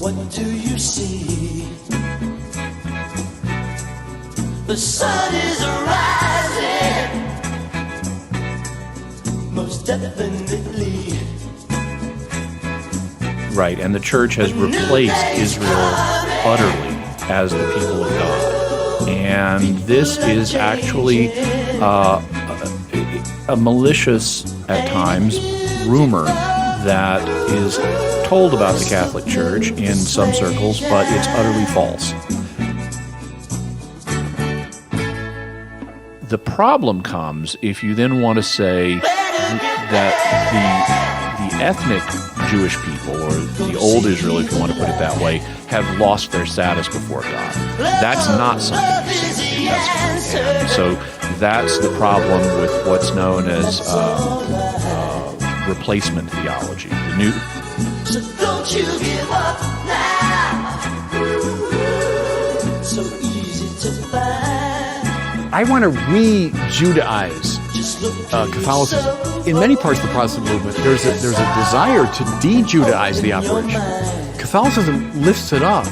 What do you see? The sun is rising, most definitely. Right, and the church has replaced Israel utterly as the people of God. And this is actually a malicious, at times, rumor that is told about the Catholic Church in some circles, but it's utterly false. The problem comes if you then want to say that the ethnic Jewish people, or the old Israel, if you want to put it that way, have lost their status before God. That's not something you see in the New Testament. And so that's the problem with what's known as replacement theology. The new. So don't you give up now. So easy to find. I want to re-Judaize Catholicism. In many parts of the Protestant movement, there's a desire to de-Judaize the operation. Catholicism lifts it up.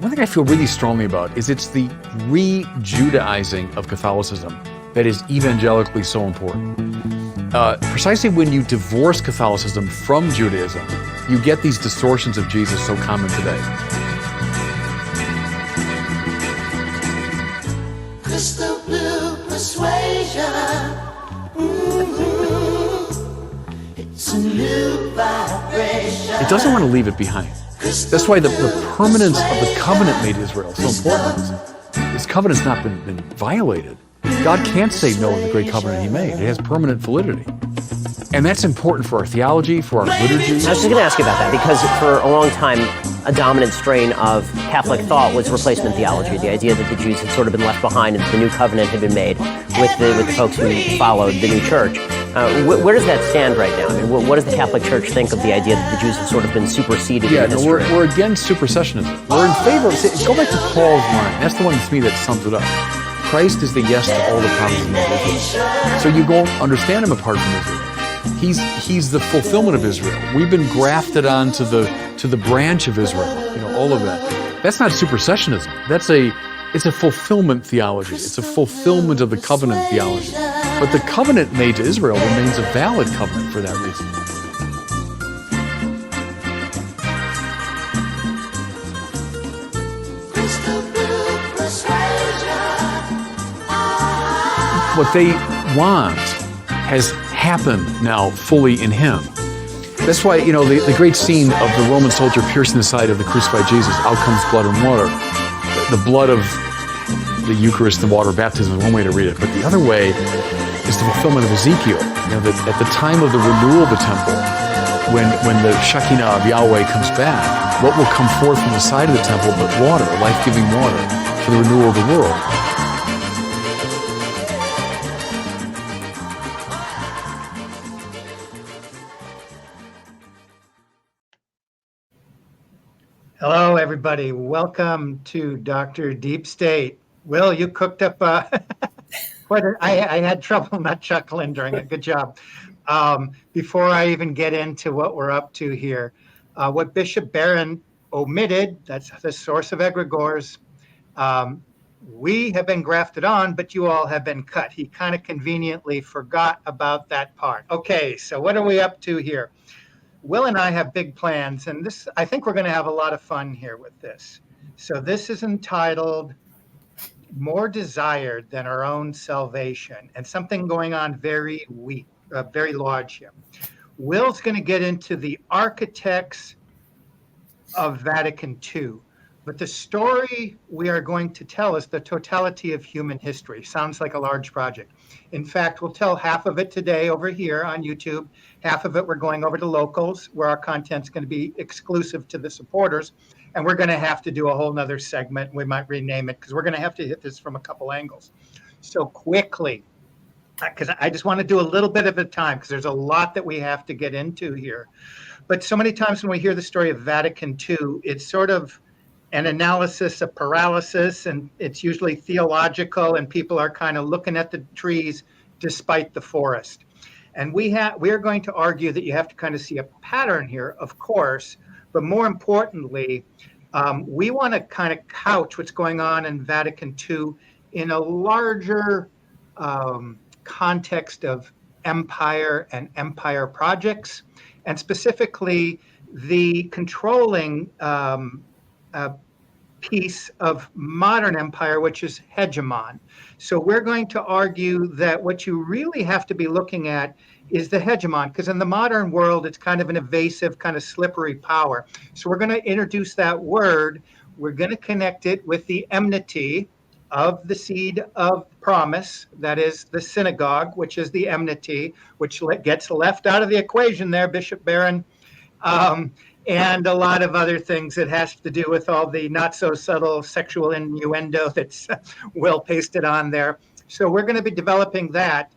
One thing I feel really strongly about is it's the re-Judaizing of Catholicism that is evangelically so important. Precisely when you divorce Catholicism from Judaism, you get these distortions of Jesus so common today. Crystal blue persuasion. It's a new vibration. It doesn't want to leave it behind. That's why the permanence of the covenant made Israel so important. This covenant's not been violated. God can't say no in the great covenant he made. It has permanent validity. And that's important for our theology, for our liturgy. I was just going to ask you about that, because for a long time, a dominant strain of Catholic thought was replacement theology, the idea that the Jews had sort of been left behind and that the new covenant had been made with the folks who followed the new church. Where does that stand right now? I mean, what does the Catholic Church think of the idea that the Jews have sort of been superseded in history? We're against supersessionism. We're in favor of, go back to Paul's line. That's the one to me that sums it up. Christ is the yes to all the promises of Israel. So you don't understand him apart from Israel. He's the fulfillment of Israel. We've been grafted onto the branch of Israel. All of that. That's not supersessionism. It's a fulfillment theology. It's a fulfillment of the covenant theology. But the covenant made to Israel remains a valid covenant for that reason. What they want has happened now fully in him. That's why, the great scene of the Roman soldier piercing the side of the crucified Jesus, out comes blood and water. The blood of the Eucharist and water baptism is one way to read it, but the other way is the fulfillment of Ezekiel. That at the time of the renewal of the temple, when the Shekinah of Yahweh comes back, what will come forth from the side of the temple but water, life-giving water, for the renewal of the world. Hello, everybody. Welcome to Dr. Deep State. Will, you cooked up I had trouble not chuckling during it. Good job. Before I even get into what we're up to here, what Bishop Barron omitted, that's the source of egregores, we have been grafted on, but you all have been cut. He kind of conveniently forgot about that part. Okay, so what are we up to here? Will and I have big plans, and I think we're going to have a lot of fun here with this. So this is entitled More Desired Than Our Own Salvation, and something going on very large here. Will's going to get into the architects of Vatican II, but the story we are going to tell is the totality of human history. Sounds like a large project. In fact, we'll tell half of it today over here on YouTube. Half of it we're going over to Locals, where our content's going to be exclusive to the supporters. And we're going to have to do a whole nother segment. We might rename it because we're going to have to hit this from a couple angles. So quickly, because I just want to do a little bit at a time because there's a lot that we have to get into here. But so many times when we hear the story of Vatican II, it's sort of an analysis of paralysis, and it's usually theological, and people are kind of looking at the trees despite the forest. And we are going to argue that you have to kind of see a pattern here, of course, but more importantly, we want to kind of couch what's going on in Vatican II in a larger context of empire and empire projects, and specifically the controlling piece of modern empire, which is hegemon. So we're going to argue that what you really have to be looking at is the hegemon, because in the modern world, it's kind of an evasive, kind of slippery power. So we're going to introduce that word. We're going to connect it with the enmity of the seed of promise, that is the synagogue, which is the enmity, which gets left out of the equation there, Bishop Barron. And a lot of other things that has to do with all the not so subtle sexual innuendo that's Will pasted on there. So we're going to be developing that,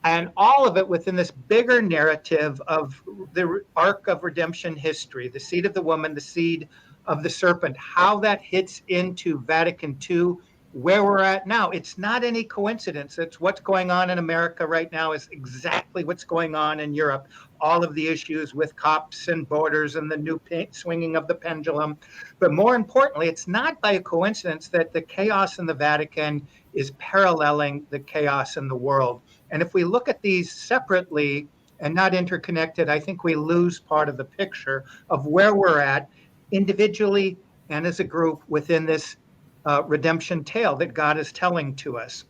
and all of it within this bigger narrative of the arc of redemption history, the seed of the woman, the seed of the serpent, how that hits into Vatican II, where we're at now. It's not any coincidence. It's what's going on in America right now is exactly what's going on in Europe. All of the issues with cops and borders and the new swinging of the pendulum. But more importantly, it's not by coincidence that the chaos in the Vatican is paralleling the chaos in the world. And if we look at these separately and not interconnected, I think we lose part of the picture of where we're at individually and as a group within this redemption tale that God is telling to us.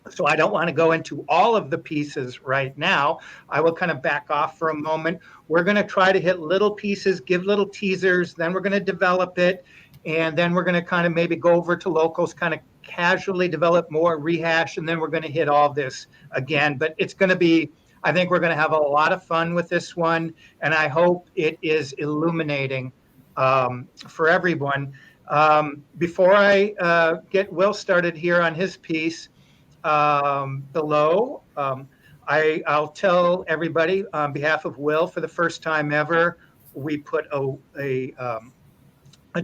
So I don't want to go into all of the pieces right now. I will kind of back off for a moment. We're going to try to hit little pieces, give little teasers, then we're going to develop it, and then we're going to kind of maybe go over to locals, kind of casually develop more, rehash, and then we're going to hit all this again. But it's going to be, I think we're going to have a lot of fun with this one, and I hope it is illuminating for everyone. Before I get Will started here on his piece below, I'll tell everybody on behalf of Will, for the first time ever, we put a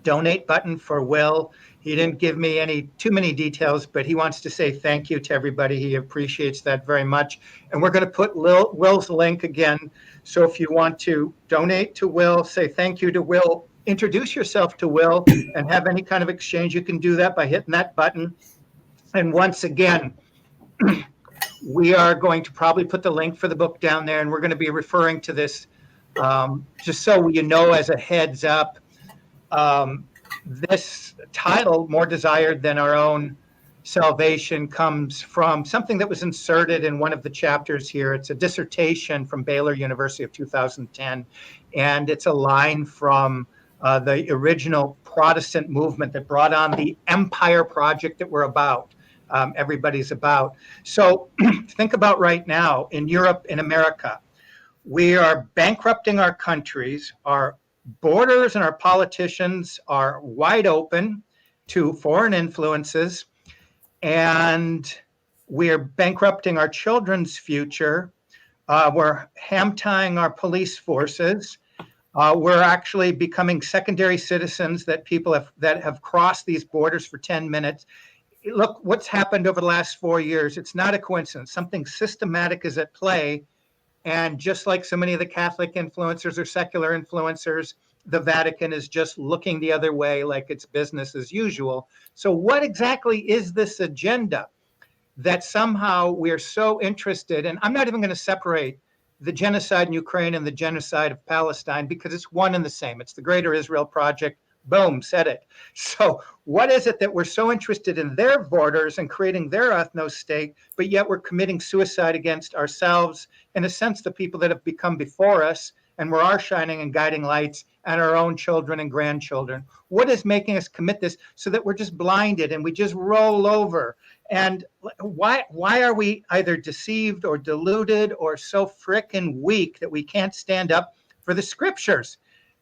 donate button for Will. He didn't give me too many details, but he wants to say thank you to everybody. He appreciates that very much. And we're going to put Will's link again. So if you want to donate to Will, say thank you to Will, introduce yourself to Will, and have any kind of exchange, you can do that by hitting that button. And once again, we are going to probably put the link for the book down there, and we're going to be referring to this just so you know as a heads up. This title, More Desired Than Our Own Salvation, comes from something that was inserted in one of the chapters here. It's a dissertation from Baylor University of 2010, and it's a line from the original Protestant movement that brought on the empire project that we're about. Everybody's about. So think about right now in Europe, in America, we are bankrupting our countries. Our borders and our politicians are wide open to foreign influences, and we're bankrupting our children's future. We're ham-tying our police forces. We're actually becoming secondary citizens that people that have crossed these borders for 10 minutes. Look what's happened over the last 4 years. It's not a coincidence. Something systematic is at play. And just like so many of the Catholic influencers or secular influencers, the Vatican is just looking the other way like it's business as usual. So what exactly is this agenda that somehow we're so interested in? I'm not even going to separate the genocide in Ukraine and the genocide of Palestine, because it's one and the same. It's the Greater Israel Project. Boom, said it. So what is it that we're so interested in their borders and creating their ethno-state, but yet we're committing suicide against ourselves, in a sense, the people that have become before us, and we're our shining and guiding lights, and our own children and grandchildren? What is making us commit this so that we're just blinded and we just roll over? And why are we either deceived or deluded or so frickin' weak that we can't stand up for the scriptures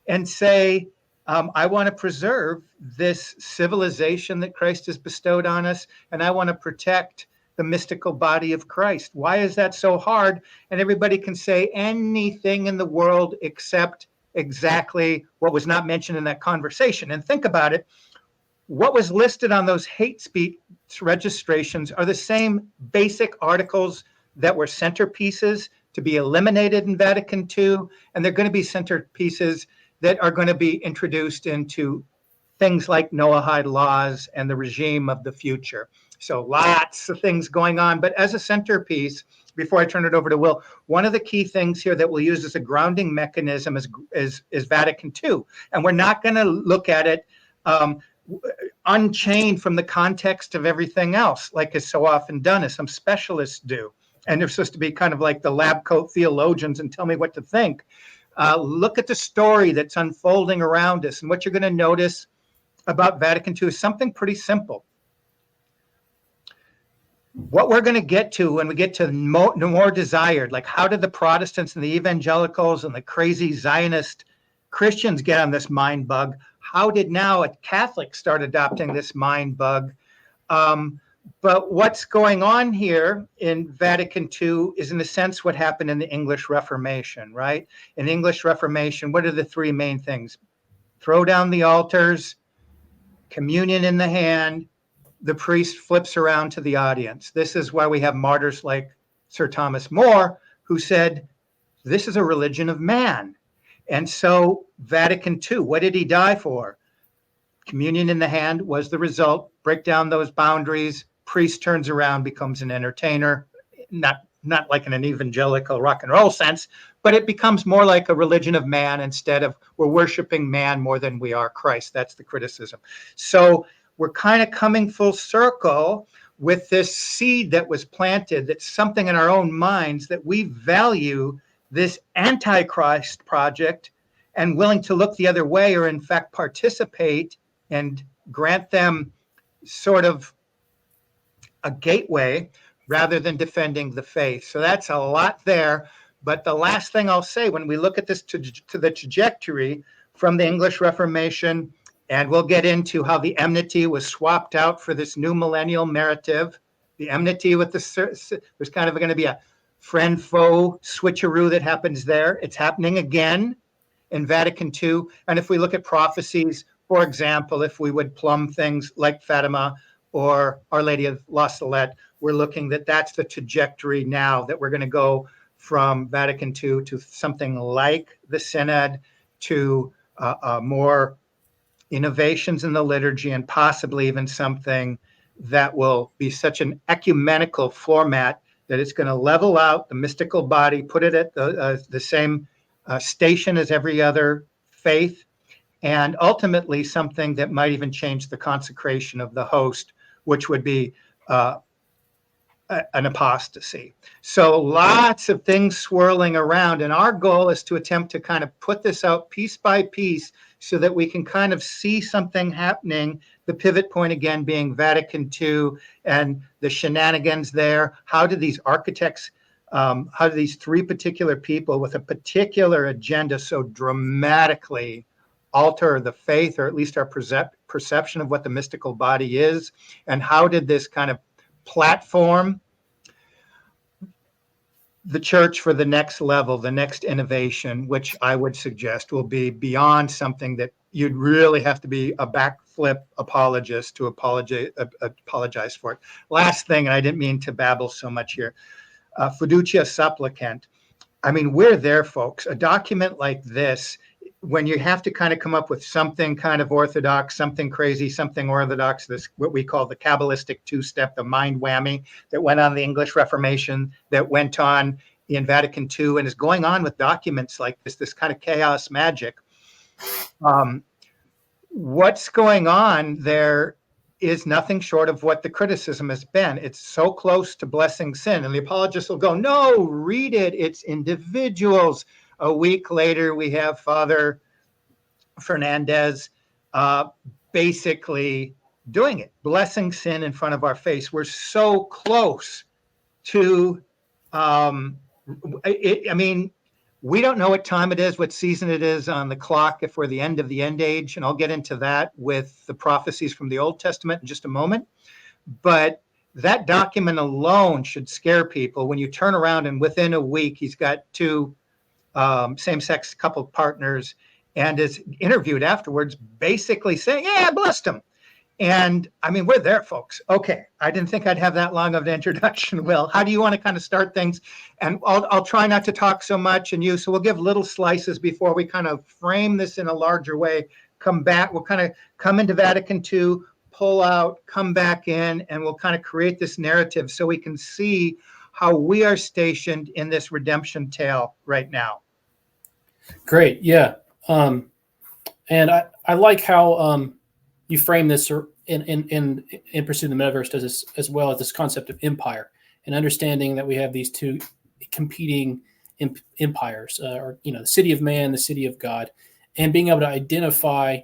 and say, I want to preserve this civilization that Christ has bestowed on us, and I want to protect the mystical body of Christ? Why is that so hard? And everybody can say anything in the world except exactly what was not mentioned in that conversation. And think about it. What was listed on those hate speech registrations are the same basic articles that were centerpieces to be eliminated in Vatican II, and they're going to be centerpieces that are going to be introduced into things like Noahide laws and the regime of the future. So lots of things going on. But as a centerpiece, before I turn it over to Will, one of the key things here that we'll use as a grounding mechanism is Vatican II. And we're not going to look at it unchained from the context of everything else, like is so often done, as some specialists do. And they're supposed to be kind of like the lab coat theologians and tell me what to think. Look at the story that's unfolding around us. And what you're going to notice about Vatican II is something pretty simple. What we're going to get to when we get to more desired, like how did the Protestants and the evangelicals and the crazy Zionist Christians get on this mind bug? How did now a Catholic start adopting this mind bug? But what's going on here in Vatican II is, in a sense, what happened in the English Reformation, right? In the English Reformation, what are the three main things? Throw down the altars, communion in the hand, the priest flips around to the audience. This is why we have martyrs like Sir Thomas More, who said, this is a religion of man. And so Vatican II, what did he die for? Communion in the hand was the result. Break down those boundaries. Priest turns around, becomes an entertainer, not like in an evangelical rock and roll sense, but it becomes more like a religion of man instead of we're worshiping man more than we are Christ. That's the criticism. So we're kind of coming full circle with this seed that was planted, that's something in our own minds that we value this Antichrist project and willing to look the other way, or in fact participate and grant them sort of a gateway rather than defending the faith. So that's a lot there. But the last thing I'll say, when we look at this to the trajectory from the English Reformation, and we'll get into how the enmity was swapped out for this new millennial narrative. The enmity with there's kind of going to be a friend-foe switcheroo that happens there. It's happening again in Vatican II. And if we look at prophecies, for example, if we would plumb things like Fatima or Our Lady of La Salette, we're looking that's the trajectory now, that we're going to go from Vatican II to something like the Synod, to more innovations in the liturgy, and possibly even something that will be such an ecumenical format that it's going to level out the mystical body, put it at the same station as every other faith, and ultimately something that might even change the consecration of the host, which would be an apostasy. So lots of things swirling around, and our goal is to attempt to kind of put this out piece by piece so that we can kind of see something happening, the pivot point again being Vatican II and the shenanigans there. How did these architects, how do these three particular people with a particular agenda so dramatically alter the faith, or at least our perception of what the mystical body is? And how did this kind of platform the church for the next level, the next innovation, which I would suggest will be beyond something that you'd really have to be a backflip apologist to apologize for it. Last thing, and I didn't mean to babble so much here, fiducia supplicant. I mean, we're there, folks. A document like this, when you have to kind of come up with something kind of orthodox, something crazy, something orthodox, this what we call the Kabbalistic two-step, the mind whammy that went on the English Reformation, that went on in Vatican II, and is going on with documents like this kind of chaos magic. What's going on there is nothing short of what the criticism has been. It's so close to blessing sin, and the apologists will go, no, read it, it's individuals. A week later, we have Father Fernandez basically doing it, blessing sin in front of our face. We're so close to, I mean, we don't know what time it is, what season it is on the clock, if we're the end of the end age. And I'll get into that with the prophecies from the Old Testament in just a moment. But that document alone should scare people. When you turn around and within a week, he's got two same-sex couple partners and is interviewed afterwards, basically saying, yeah, I blessed him. And I mean, we're there, folks. Okay, I didn't think I'd have that long of an introduction, Will. How do you want to kind of start things? And I'll try not to talk so much, and so we'll give little slices before we kind of frame this in a larger way. Come back, we'll kind of come into Vatican II, pull out, come back in, and we'll kind of create this narrative so we can see how we are stationed in this redemption tale right now. Great, yeah. And I like how you frame this in Pursuit of the Metaverse does this, as well as this concept of empire and understanding that we have these two competing empires, or the city of man, the city of God, and being able to identify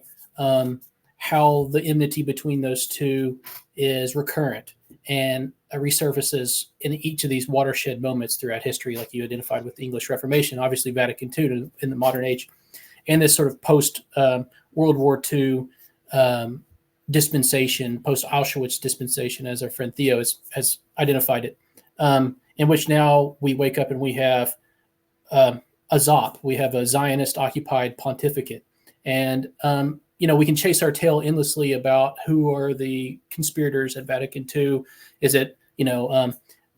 how the enmity between those two is recurrent and resurfaces in each of these watershed moments throughout history, like you identified with the English Reformation, obviously Vatican II in the modern age, and this sort of post World War II dispensation, post Auschwitz dispensation, as our friend Theo has identified it, in which now we wake up and we have a ZOP, we have a Zionist occupied pontificate, and we can chase our tail endlessly about who are the conspirators at Vatican II. Is it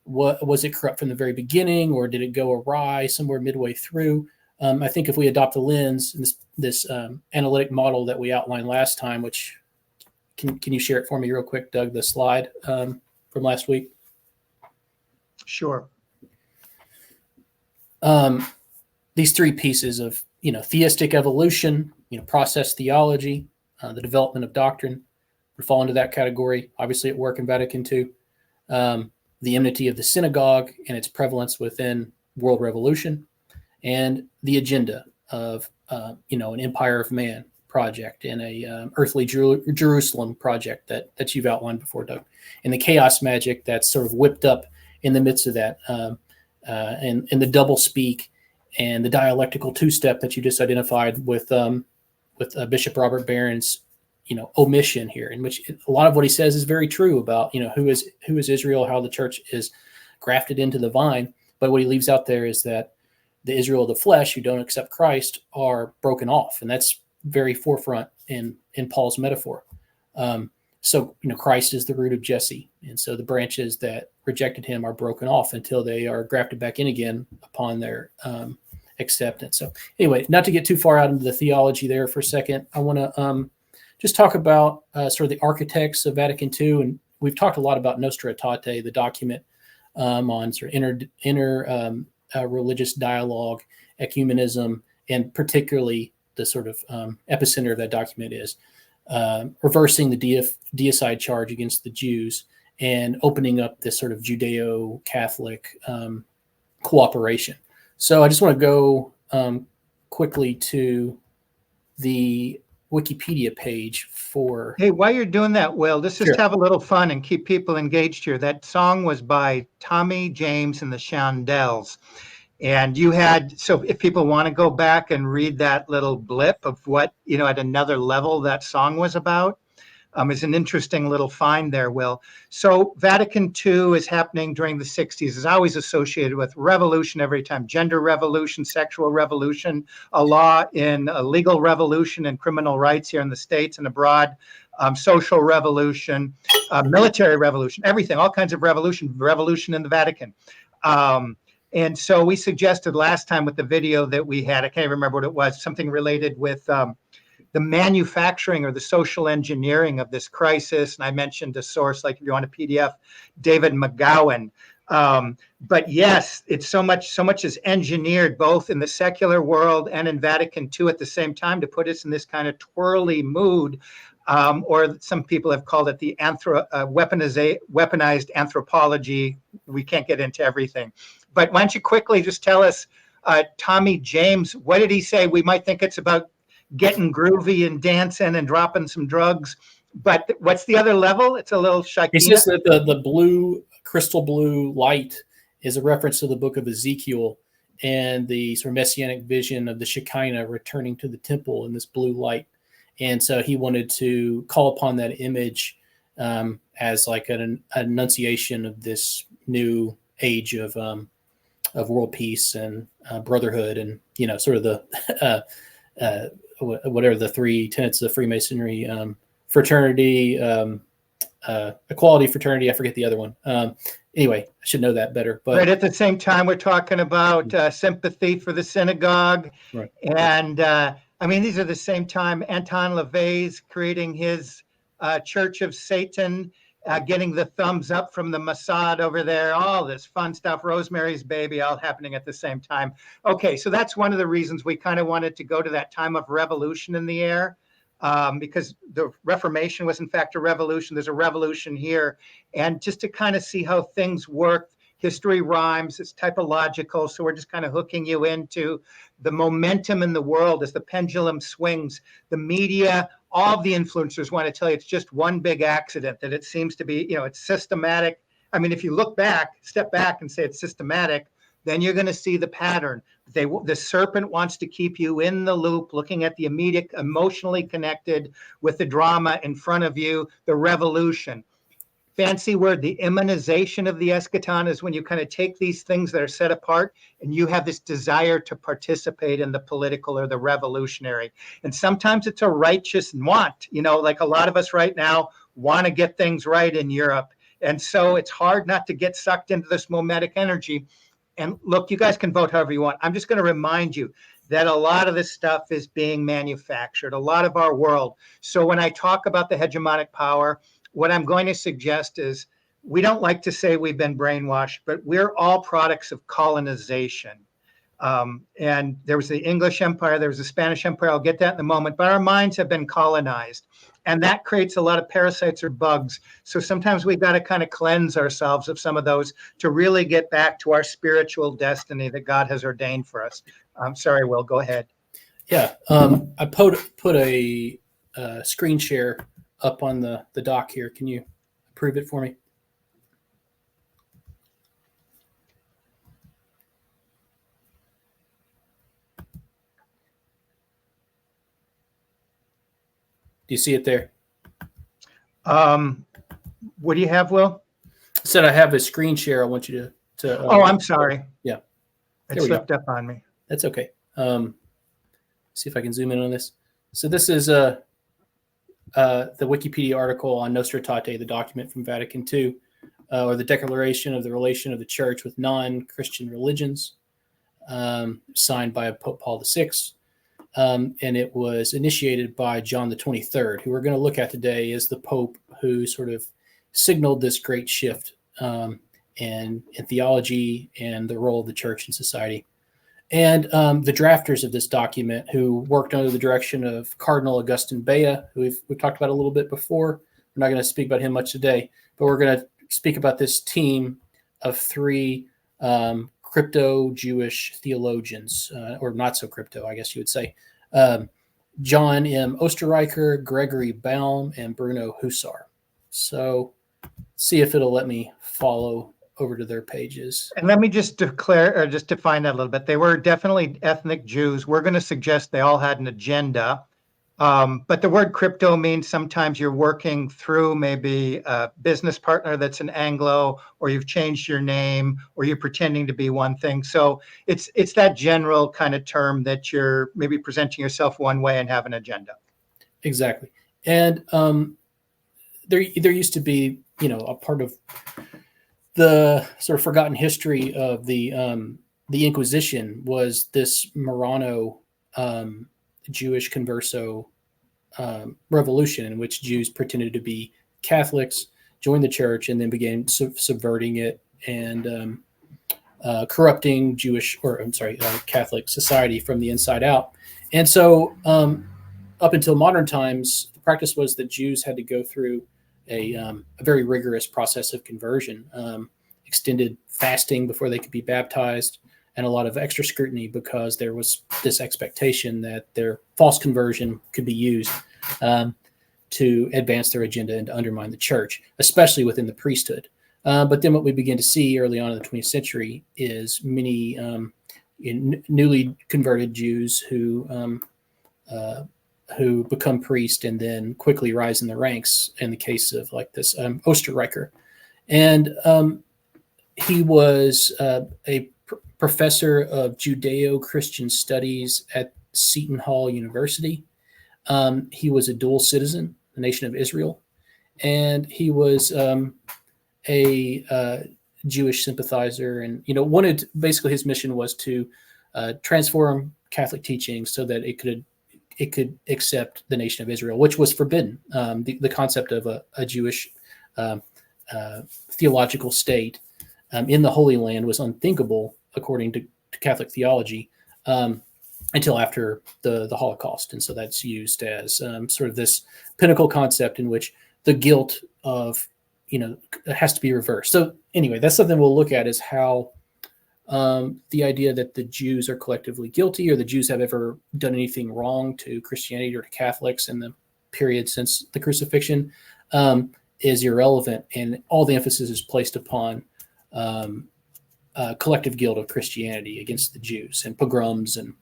what was it corrupt from the very beginning, or did it go awry somewhere midway through? I think if we adopt a lens, this analytic model that we outlined last time, which can you share it for me real quick, Doug, the slide from last week? Sure. These three pieces of theistic evolution, process theology, the development of doctrine would fall into that category. Obviously, at work in Vatican II, the enmity of the synagogue and its prevalence within world revolution, and the agenda of an empire of man project and a earthly Jerusalem project that you've outlined before, Doug, and the chaos magic that's sort of whipped up in the midst of that, and the double speak and the dialectical two-step that you just identified with Bishop Robert Barron's omission here, in which a lot of what he says is very true about who is Israel, how the church is grafted into the vine, but what he leaves out there is that the Israel of the flesh who don't accept Christ are broken off, and that's very forefront in Paul's metaphor. So Christ is the root of Jesse, and so the branches that rejected him are broken off until they are grafted back in again upon their acceptance. So anyway, not to get too far out into the theology there for a second, I want to just talk about sort of the architects of Vatican II, and we've talked a lot about Nostra Aetate, the document on sort of inner religious dialogue, ecumenism, and particularly the sort of epicenter of that document is reversing the deicide charge against the Jews and opening up this sort of Judeo-Catholic cooperation. So I just want to go quickly to the Wikipedia page for... Hey, while you're doing that, Will, let's just have a little fun and keep people engaged here. That song was by Tommy James and the Shondells. And you had, so if people want to go back and read that little blip of what, at another level that song was about, is an interesting little find there, Will. So Vatican II is happening during the 60s. It's always associated with revolution every time. Gender revolution, sexual revolution, a law in a legal revolution and criminal rights here in the States and abroad, social revolution, military revolution, everything, all kinds of revolution in the Vatican. And so we suggested last time with the video that we had, I can't remember what it was, something related with the manufacturing or the social engineering of this crisis. And I mentioned a source, like if you want a PDF, David McGowan. But yes, it's so much is engineered both in the secular world and in Vatican II at the same time to put us in this kind of twirly mood, or some people have called it the weaponized anthropology. We can't get into everything. But why don't you quickly just tell us, Tommy James, what did he say? We might think it's about getting groovy and dancing and dropping some drugs, but what's the other level? It's a little Shekinah. It's just that the blue, crystal blue light is a reference to the book of Ezekiel and the sort of messianic vision of the Shekinah returning to the temple in this blue light. And so he wanted to call upon that image as like an annunciation of this new age of world peace and brotherhood, and sort of the whatever the three tenets of Freemasonry fraternity, equality, fraternity. I forget the other one. Anyway, I should know that better. But right at the same time, we're talking about sympathy for the synagogue. Right. And I mean, these are the same time Anton LaVey's creating his Church of Satan, getting the thumbs up from the Mossad over there, all this fun stuff, Rosemary's Baby, all happening at the same time. Okay, so that's one of the reasons we kind of wanted to go to that time of revolution in the air. Because the Reformation was in fact a revolution. There's a revolution here. And just to kind of see how things work, history rhymes, it's typological. So we're just kind of hooking you into the momentum in the world as the pendulum swings. The media, all the influencers want to tell you it's just one big accident, that it seems to be, it's systematic. I mean, if you look back, step back and say it's systematic, then you're going to see the pattern. The serpent wants to keep you in the loop, looking at the immediate, emotionally connected with the drama in front of you, the revolution. Fancy word, the immunization of the eschaton is when you kind of take these things that are set apart and you have this desire to participate in the political or the revolutionary. And sometimes it's a righteous want, like a lot of us right now want to get things right in Europe. And so it's hard not to get sucked into this mimetic energy. And look, you guys can vote however you want. I'm just going to remind you that a lot of this stuff is being manufactured, a lot of our world. So when I talk about the hegemonic power, what I'm going to suggest is we don't like to say we've been brainwashed, but we're all products of colonization. And there was the English Empire, there was the Spanish Empire. I'll get that in a moment, but our minds have been colonized. And that creates a lot of parasites or bugs. So sometimes we've got to kind of cleanse ourselves of some of those to really get back to our spiritual destiny that God has ordained for us. I'm sorry, Will, go ahead. Yeah, I put a screen share up on the doc here. Can you approve it for me? Do you see it there? What do you have, Will? I said I have a screen share. I want you to oh, I'm sorry. Yeah. It slipped up on me. That's okay. See if I can zoom in on this. So this is the Wikipedia article on Nostra Aetate, the document from Vatican II, or the Declaration of the Relation of the Church with Non-Christian Religions, signed by Pope Paul VI. And it was initiated by John the 23rd, who we're going to look at today as the Pope who sort of signaled this great shift in theology and the role of the church in society. And the drafters of this document, who worked under the direction of Cardinal Augustin Bea, who we've talked about a little bit before. We're not going to speak about him much today, but we're going to speak about this team of three crypto-Jewish theologians, or not so crypto, I guess you would say. John M. Osterreicher, Gregory Baum, and Bruno Hussar. So see if it'll let me follow over to their pages. And let me just declare, or just define that a little bit. They were definitely ethnic Jews. We're going to suggest they all had an agenda. But the word crypto means sometimes you're working through maybe a business partner that's an Anglo, or you've changed your name, or you're pretending to be one thing. So it's that general kind of term that you're maybe presenting yourself one way and have an agenda. Exactly. And there used to be, a part of the sort of forgotten history of the Inquisition was this Marrano Jewish converso revolution, in which Jews pretended to be Catholics, joined the church, and then began subverting it and corrupting Catholic society from the inside out. And so up until modern times, the practice was that Jews had to go through a very rigorous process of conversion, extended fasting before they could be baptized, and a lot of extra scrutiny because there was this expectation that their false conversion could be used to advance their agenda and to undermine the church, especially within the priesthood. But then what we begin to see early on in the 20th century is many newly converted Jews who become priests and then quickly rise in the ranks, in the case of like this Osterreicher. And he was a professor of Judeo-Christian studies at Seton Hall University. He was a dual citizen. the nation of Israel. And he was a Jewish sympathizer, and wanted, basically his mission was to transform Catholic teaching so that it could accept the nation of Israel, which was forbidden. The concept of a Jewish theological state in the Holy Land was unthinkable according to Catholic theology until after the Holocaust. And so that's used as sort of this pinnacle concept in which the guilt of, has to be reversed. So anyway, that's something we'll look at, is how the idea that the Jews are collectively guilty, or the Jews have ever done anything wrong to Christianity or to Catholics in the period since the crucifixion, is irrelevant. And all the emphasis is placed upon collective guilt of Christianity against the Jews, and pogroms and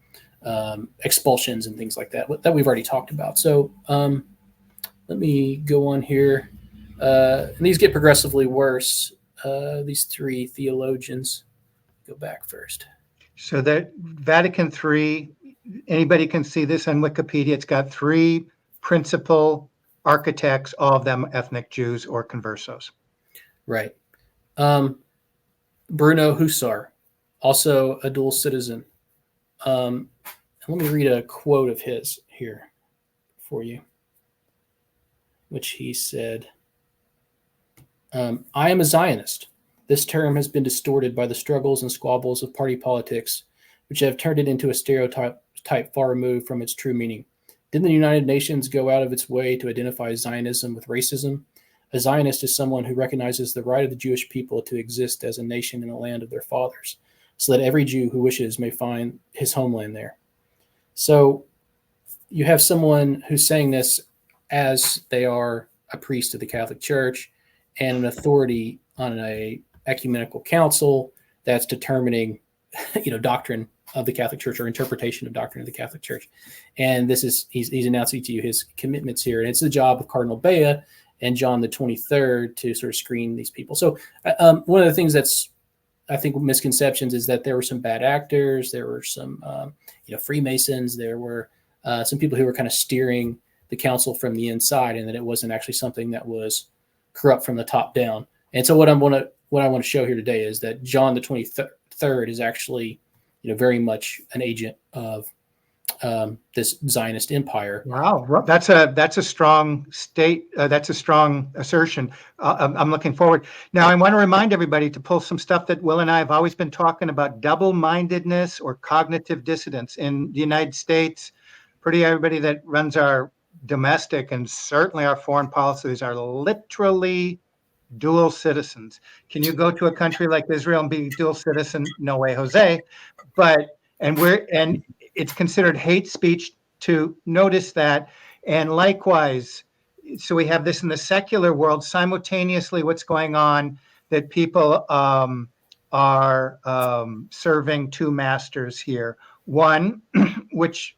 expulsions and things like that we've already talked about. So let me go on here. And these get progressively worse. These three theologians. Go back first. So that Vatican III, anybody can see this on Wikipedia. It's got three principal architects, all of them ethnic Jews or conversos. Right. Bruno Hussar, also a dual citizen. Let me read a quote of his here for you, which he said, I am a Zionist. This term has been distorted by the struggles and squabbles of party politics, which have turned it into a stereotype far removed from its true meaning. Didn't the United Nations go out of its way to identify Zionism with racism? A Zionist is someone who recognizes the right of the Jewish people to exist as a nation in the land of their fathers, so that every Jew who wishes may find his homeland there. So you have someone who's saying this as they are a priest of the Catholic Church and an authority on a ecumenical council that's determining, doctrine of the Catholic Church, or interpretation of doctrine of the Catholic Church. And this is, he's announcing to you his commitments here. And it's the job of Cardinal Bea and John the 23rd to sort of screen these people. So one of the things that's, I think, misconceptions is that there were some bad actors. There were some, Freemasons. There were some people who were kind of steering the council from the inside, and that it wasn't actually something that was corrupt from the top down. And so what I want to show here today is that John the 23rd is actually, very much an agent of this Zionist empire. Wow, that's a strong state. That's a strong assertion. I'm looking forward. Now, I want to remind everybody to pull some stuff that Will and I have always been talking about: double-mindedness or cognitive dissonance in the United States. Everybody that runs our domestic and certainly our foreign policies are literally dual citizens. Can you go to a country like Israel and be dual citizen? No way, Jose. And it's considered hate speech to notice that. And likewise, so we have this in the secular world simultaneously. What's going on, that people are serving two masters here. One, which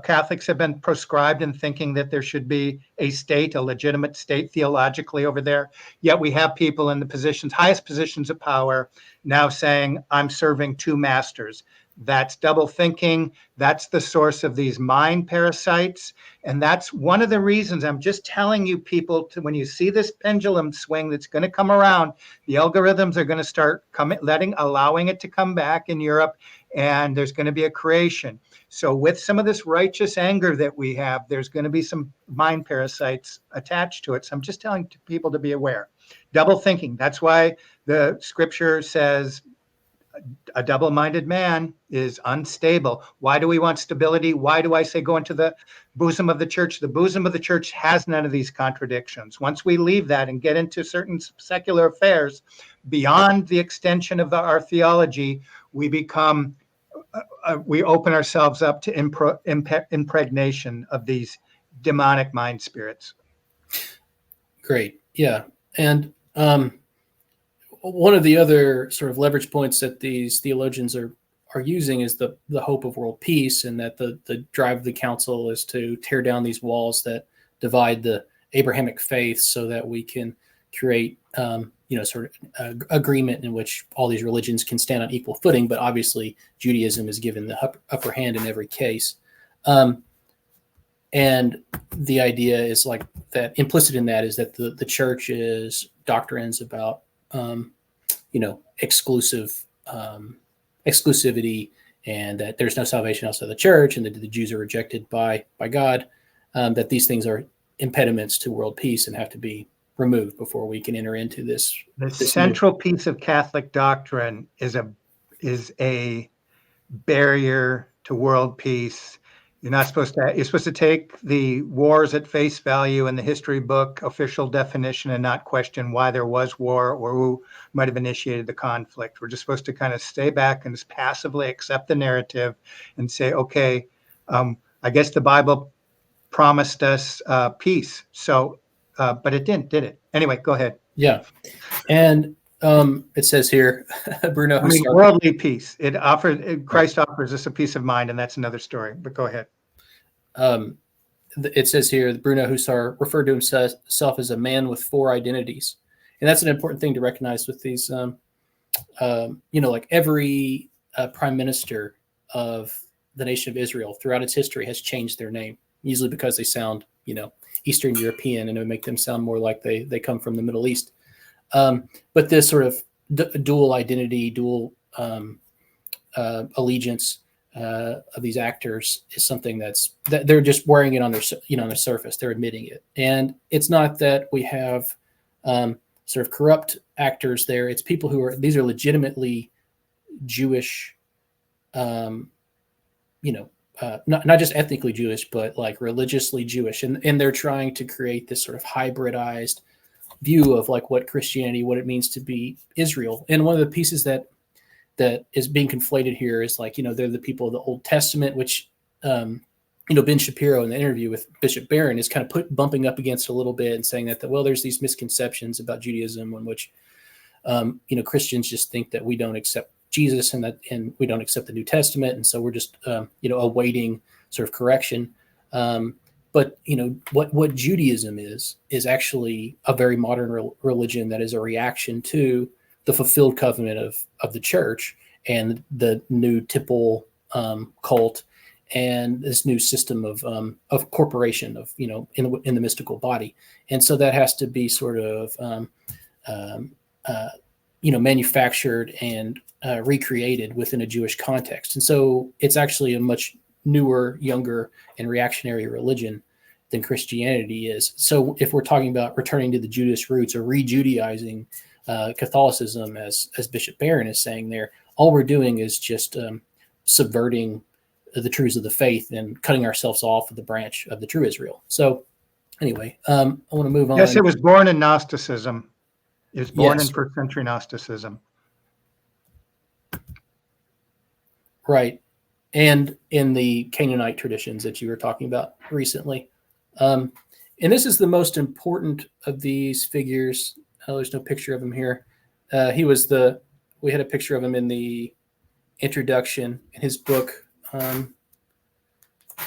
Catholics have been proscribed in thinking that there should be a state, a legitimate state theologically over there. Yet we have people in the highest positions of power now saying, I'm serving two masters. That's double thinking. That's the source of these mind parasites. And that's one of the reasons I'm just telling you people, when you see this pendulum swing that's going to come around, the algorithms are going to start allowing it to come back in Europe, and there's going to be a creation. So with some of this righteous anger that we have, there's going to be some mind parasites attached to it. So I'm just telling people to be aware. Double thinking. That's why the scripture says a double-minded man is unstable. Why do we want stability? Why do I say go into the bosom of the church? The bosom of the church has none of these contradictions. Once we leave that and get into certain secular affairs beyond the extension of our theology, we become we open ourselves up to impregnation of these demonic mind spirits. Great. Yeah. And one of the other sort of leverage points that these theologians are using is the hope of world peace, and that the drive of the council is to tear down these walls that divide the Abrahamic faith, so that we can create sort of agreement in which all these religions can stand on equal footing. But obviously Judaism is given the upper hand in every case. And the idea is like that implicit in that is that the church's doctrines about, exclusivity, and that there's no salvation outside the church, and that the Jews are rejected by God, that these things are impediments to world peace and have to be removed before we can enter into this. The central piece of Catholic doctrine is a barrier to world peace. You're supposed to take the wars at face value in the history book official definition and not question why there was war or who might have initiated the conflict. We're just supposed to kind of stay back and just passively accept the narrative and say, okay, I guess the Bible promised us peace. So, but it didn't, did it? Anyway, go ahead. Yeah. And it says here, Bruno, worldly peace. Christ offers us a peace of mind, and that's another story. But go ahead. It says here, Bruno Hussar referred to himself as a man with four identities, and that's an important thing to recognize with these. Like every prime minister of the nation of Israel throughout its history has changed their name, usually because they sound, Eastern European, and it would make them sound more like they come from the Middle East. But this sort of dual identity, dual allegiance of these actors is something that they're just wearing it on their, on their surface. They're admitting it, and it's not that we have sort of corrupt actors there. It's people these are legitimately Jewish, not just ethnically Jewish, but like religiously Jewish, and they're trying to create this sort of hybridized view of like what Christianity, what it means to be Israel. And one of the pieces that is being conflated here is like, they're the people of the Old Testament, which, Ben Shapiro in the interview with Bishop Barron is kind of bumping up against a little bit and saying that, there's these misconceptions about Judaism in which, Christians just think that we don't accept Jesus and we don't accept the New Testament. And so we're just, awaiting sort of correction. But what Judaism is actually a very modern religion that is a reaction to the fulfilled covenant of the church and the new tipple cult and this new system of corporation of in the mystical body. And so that has to be sort of manufactured and recreated within a Jewish context. And so it's actually a much newer, younger, and reactionary religion than Christianity is. So if we're talking about returning to the Judaist roots or re-Judaizing Catholicism, as Bishop Barron is saying there, all we're doing is just subverting the truths of the faith and cutting ourselves off of the branch of the true Israel. So anyway, I want to move on. Yes, it was born in Gnosticism. It was born in first century Gnosticism. Right. And in the Canaanite traditions that you were talking about recently. And this is the most important of these figures. There's no picture of him here. We had a picture of him in the introduction in his book.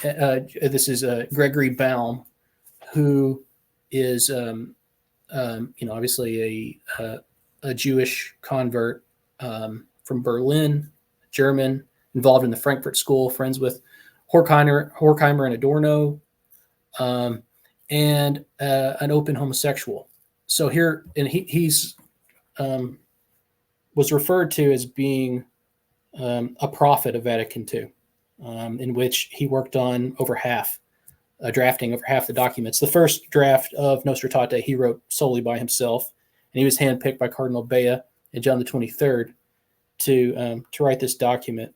This is Gregory Baum, who is, obviously a Jewish convert from Berlin, German, involved in the Frankfurt School, friends with Horkheimer and Adorno, and an open homosexual. So here, and he's was referred to as being a prophet of Vatican II, in which he worked on drafting over half the documents. The first draft of Nostra Aetate he wrote solely by himself, and he was handpicked by Cardinal Bea and John the 23rd to write this document.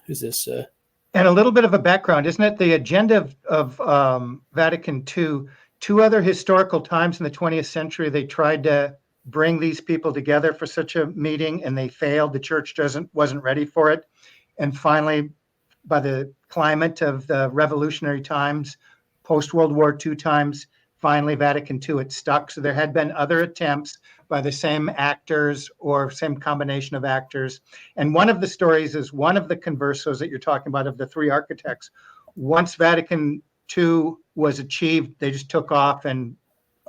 Who's this? And a little bit of a background, isn't it? The agenda of Vatican II, two other historical times in the 20th century, they tried to bring these people together for such a meeting, and they failed. The church wasn't ready for it. And finally, by the climate of the revolutionary times, post-World War II times, finally Vatican II, it stuck. So there had been other attempts by the same actors or same combination of actors. And one of the stories is one of the conversos that you're talking about of the three architects. Once Vatican II was achieved, they just took off and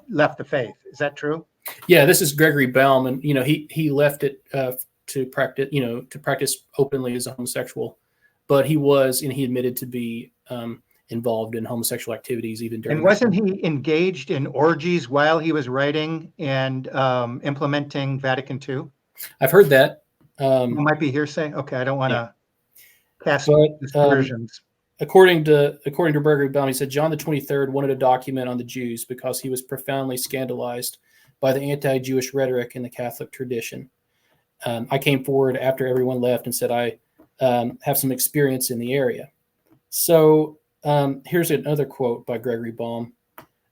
left the faith. Is that true? Yeah, this is Gregory Baum, and he left it to practice openly as a homosexual, but he admitted to be involved in homosexual activities even during. And wasn't he engaged in orgies while he was writing and implementing Vatican II? I've heard that. It might be hearsay. Okay, I don't want to cast But, dispersions. According to Gregory Baum, he said John the 23rd wanted a document on the Jews because he was profoundly scandalized by the anti-Jewish rhetoric in the Catholic tradition. I came forward after everyone left and said I have some experience in the area. So here's another quote by Gregory Baum,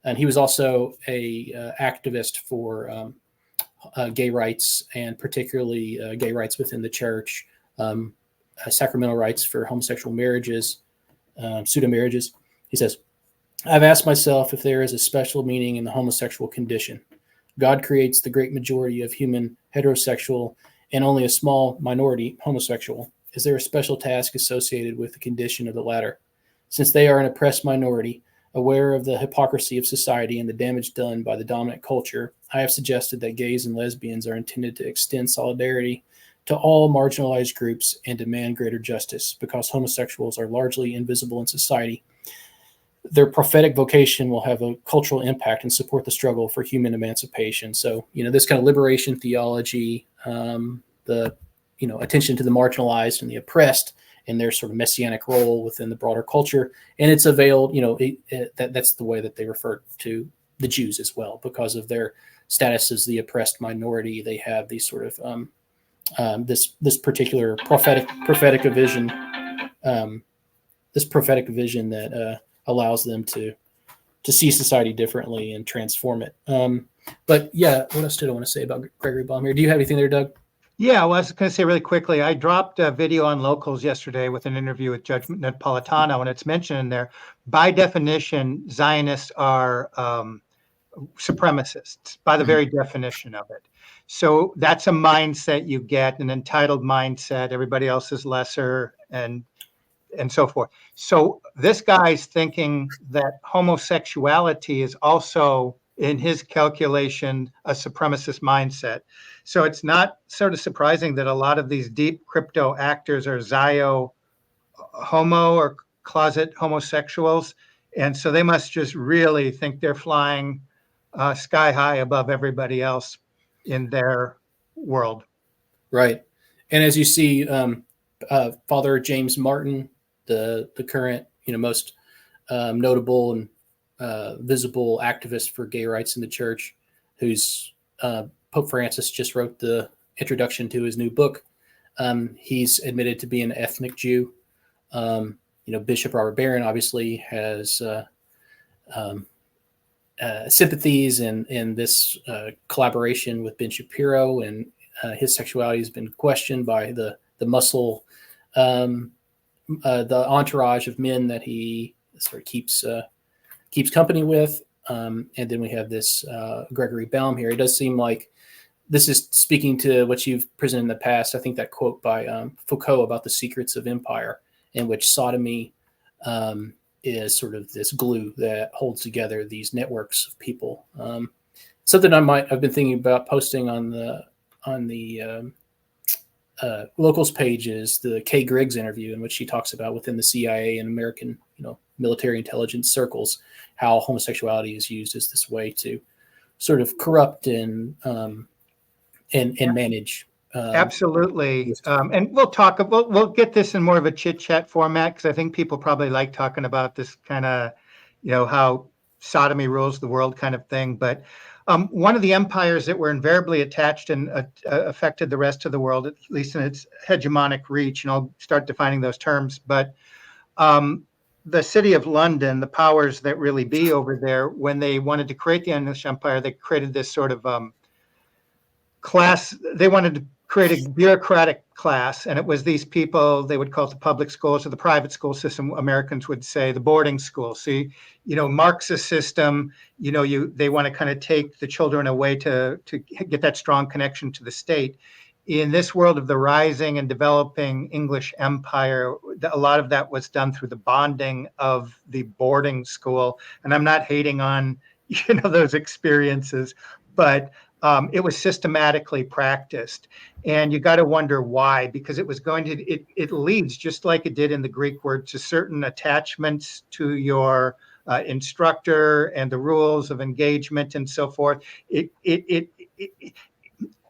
and he was also a activist for gay rights, and particularly gay rights within the church, sacramental rights for homosexual marriages, pseudo marriages. He says, "I've asked myself if there is a special meaning in the homosexual condition. God creates the great majority of human heterosexual and only a small minority homosexual. Is there a special task associated with the condition of the latter? Since they are an oppressed minority, aware of the hypocrisy of society and the damage done by the dominant culture, I have suggested that gays and lesbians are intended to extend solidarity to all marginalized groups and demand greater justice, because homosexuals are largely invisible in society. Their prophetic vocation will have a cultural impact and support the struggle for human emancipation." So, this kind of liberation theology, the, attention to the marginalized and the oppressed and their sort of messianic role within the broader culture. And it's availed, that's the way that they refer to the Jews as well, because of their status as the oppressed minority. They have these sort of, this particular prophetic vision, that allows them to see society differently and transform it. But yeah, what else did I want to say about Gregory Baum here? Do you have anything there, Doug? Yeah, well, I was going to say really quickly, I dropped a video on Locals yesterday with an interview with Judge Napolitano, and it's mentioned in there, by definition, Zionists are supremacists, by the very definition of it. So that's a mindset you get, an entitled mindset, everybody else is lesser, and so forth. So this guy's thinking that homosexuality is also, in his calculation, a supremacist mindset. So it's not sort of surprising that a lot of these deep crypto actors are homo or closet homosexuals. And so they must just really think they're flying sky high above everybody else in their world. Right. And as you see, Father James Martin, the current, most notable and visible activist for gay rights in the church, who's Pope Francis just wrote the introduction to his new book. He's admitted to be an ethnic Jew. Bishop Robert Barron obviously has sympathies in this collaboration with Ben Shapiro, and his sexuality has been questioned by the muscle, the entourage of men that he sort of keeps company with. And then we have this Gregory Baum here. It does seem like this is speaking to what you've presented in the past. I think that quote by Foucault about the secrets of empire, in which sodomy is sort of this glue that holds together these networks of people. Something I've been thinking about posting on the Locals page is the Kay Griggs interview, in which she talks about within the CIA and American, military intelligence circles, how homosexuality is used as this way to sort of corrupt and manage. Absolutely. And we'll get this in more of a chit chat format, because I think people probably like talking about this kind of, how sodomy rules the world kind of thing. But one of the empires that were invariably attached and affected the rest of the world, at least in its hegemonic reach, and I'll start defining those terms, but the city of London, the powers that really be over there, when they wanted to create the English Empire, they created this sort of class. They wanted to create a bureaucratic class, and it was these people, they would call it the public schools, or the private school system, Americans would say the boarding school. See, Marxist system, they want to kind of take the children away to get that strong connection to the state. In this world of the rising and developing English empire, a lot of that was done through the bonding of the boarding school. And I'm not hating on, those experiences, but it was systematically practiced. And you got to wonder why, because it was going to, it leads, just like it did in the Greek word, to certain attachments to your instructor and the rules of engagement and so forth.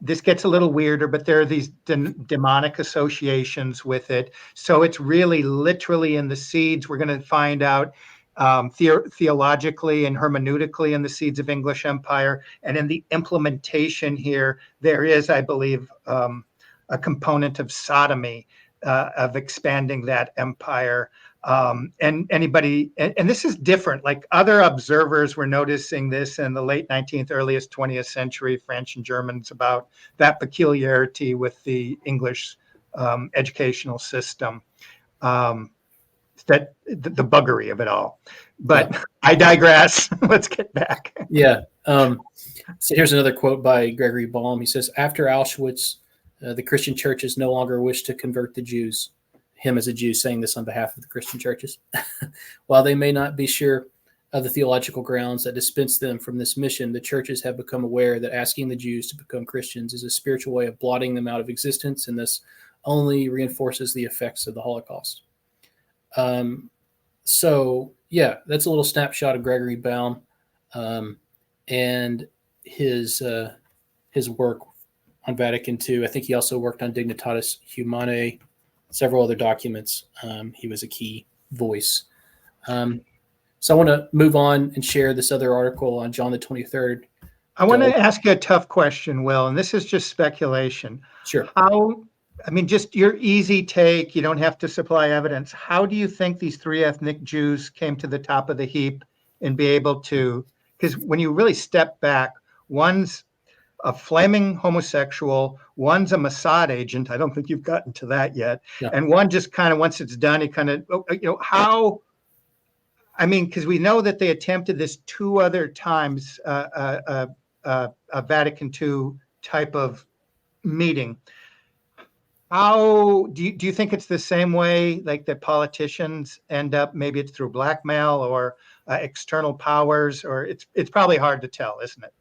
This gets a little weirder, but there are these demonic associations with it. So it's really literally in the seeds. We're going to find out theologically and hermeneutically in the seeds of English empire. And in the implementation here, there is, I believe, a component of sodomy, of expanding that empire. And this is different. Like other observers were noticing this in the late 19th, earliest 20th century, French and Germans, about that peculiarity with the English educational system, that the buggery of it all. But yeah. I digress. Let's get back. Yeah. So here's another quote by Gregory Baum. He says, after Auschwitz, the Christian churches no longer wish to convert the Jews. Him as a Jew saying this on behalf of the Christian churches. While they may not be sure of the theological grounds that dispense them from this mission, the churches have become aware that asking the Jews to become Christians is a spiritual way of blotting them out of existence, and this only reinforces the effects of the Holocaust. So, yeah, that's a little snapshot of Gregory Baum and his work on Vatican II. I think he also worked on Dignitatis Humanae, several other documents. He was a key voice. So I want to move on and share this other article on John the 23rd. I want to ask you a tough question, Will, and this is just speculation. Sure. Just your easy take, you don't have to supply evidence. How do you think these three ethnic Jews came to the top of the heap and be able to, because when you really step back, one's a flaming homosexual, one's a Mossad agent. I don't think you've gotten to that yet. Yeah. And one just kind of, once it's done, because we know that they attempted this 2 other times, a Vatican II type of meeting. How do you think it's the same way, like that politicians end up, maybe it's through blackmail or external powers, or it's probably hard to tell, isn't it?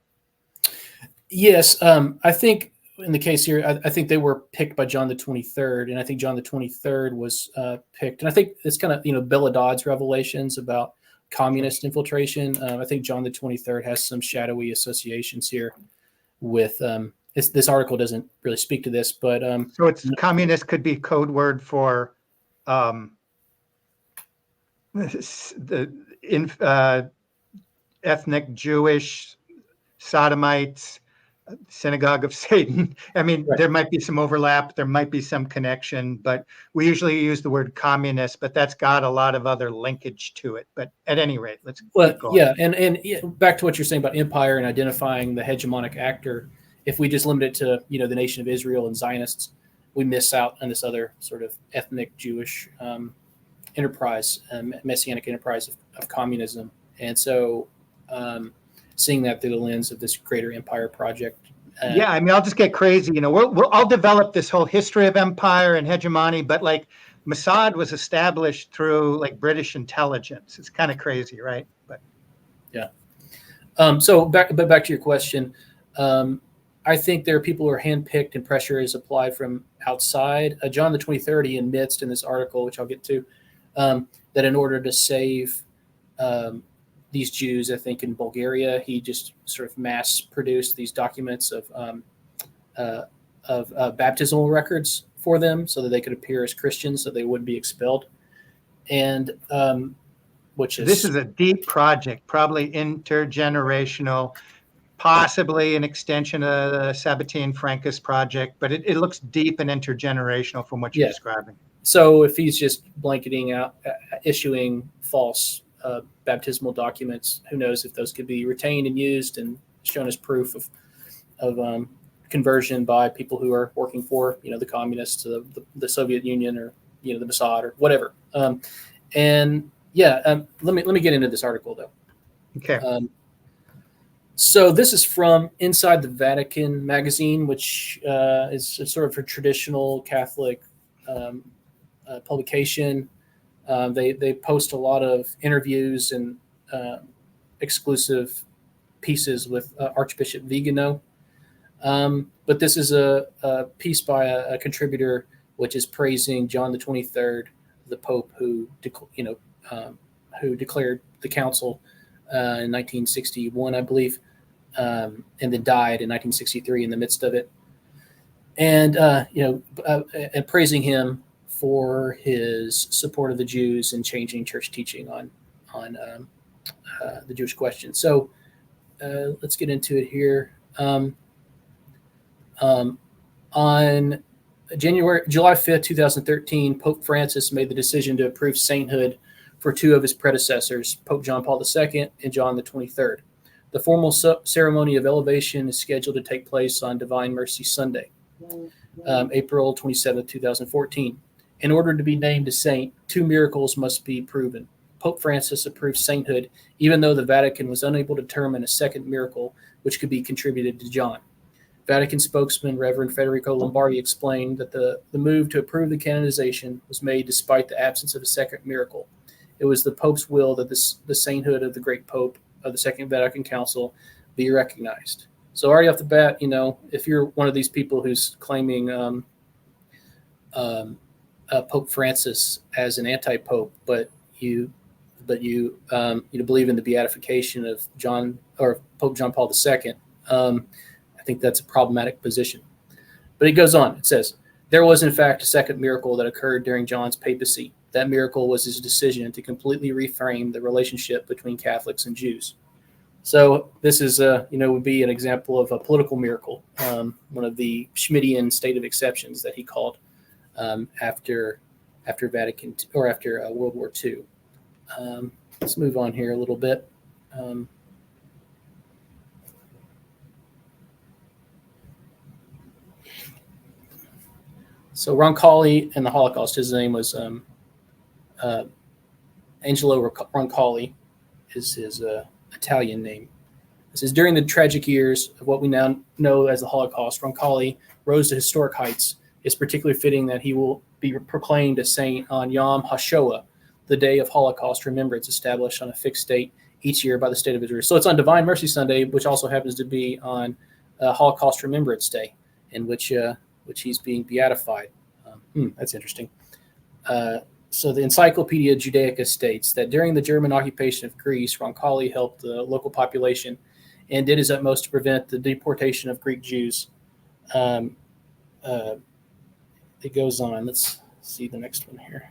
Yes, I think in the case here, I think they were picked by John the 23rd, and I think John the 23rd was picked. And I think it's kind of, Bella Dodd's revelations about communist infiltration. I think John the 23rd has some shadowy associations here with, this article doesn't really speak to this, but. So it's communist could be code word for ethnic Jewish sodomites, synagogue of Satan. Right. There might be some overlap, there might be some connection, but we usually use the word communist, but that's got a lot of other linkage to it. But at any rate, let's keep going. Yeah, and back to what you're saying about empire and identifying the hegemonic actor, if we just limit it to, the nation of Israel and Zionists, we miss out on this other sort of ethnic Jewish enterprise, messianic enterprise of communism. And so seeing that through the lens of this greater empire project. I'll just get crazy. I'll develop this whole history of empire and hegemony, but like Mossad was established through like British intelligence. It's kind of crazy, right? But yeah. So back to your question. I think there are people who are handpicked and pressure is applied from outside. John the 23rd, he admits in this article, which I'll get to, that in order to save these Jews, I think in Bulgaria, he just sort of mass produced these documents of baptismal records for them so that they could appear as Christians, so they wouldn't be expelled. And this is a deep project, probably intergenerational, possibly an extension of the Sabbatine-Francus project, but it looks deep and intergenerational from what you're describing. So if he's just blanketing out, issuing false baptismal documents, who knows if those could be retained and used and shown as proof of conversion by people who are working for, the communists, the Soviet Union, or the Mossad or whatever. Let me get into this article though. Okay. So this is from Inside the Vatican magazine, which is sort of a traditional Catholic publication. They post a lot of interviews and exclusive pieces with Archbishop Vigano, But this is a piece by a contributor, which is praising John the 23rd, the Pope who declared the council in 1961, I believe, and then died in 1963 in the midst of it, and and praising him for his support of the Jews and changing church teaching on the Jewish question. So let's get into it here. On July 5th, 2013, Pope Francis made the decision to approve sainthood for two of his predecessors, Pope John Paul II and John the 23rd. The formal ceremony of elevation is scheduled to take place on Divine Mercy Sunday, April 27th, 2014. In order to be named a saint, two miracles must be proven. Pope Francis approved sainthood, even though the Vatican was unable to determine a second miracle which could be contributed to John. Vatican spokesman Reverend Federico Lombardi explained that the move to approve the canonization was made despite the absence of a second miracle. It was the Pope's will that the sainthood of the great Pope of the Second Vatican Council be recognized. So already off the bat, if you're one of these people who's claiming Pope Francis as an anti-pope, but you believe in the beatification of Pope John Paul II, I think that's a problematic position. But it goes on. It says, there was in fact a second miracle that occurred during John's papacy. That miracle was his decision to completely reframe the relationship between Catholics and Jews. So this is, would be an example of a political miracle, one of the Schmittian state of exceptions that he called after Vatican or after World War II. Let's move on here a little bit. So Roncalli and the Holocaust, his name was Angelo Roncalli, is his Italian name. It says, during the tragic years of what we now know as the Holocaust, Roncalli rose to historic heights. It's particularly fitting that he will be proclaimed a saint on Yom HaShoah, the day of Holocaust remembrance established on a fixed date each year by the State of Israel. So it's on Divine Mercy Sunday, which also happens to be on Holocaust Remembrance Day, in which he's being beatified. That's interesting. So the Encyclopedia Judaica states that during the German occupation of Greece, Roncalli helped the local population and did his utmost to prevent the deportation of Greek Jews. It goes on. Let's see the next one here.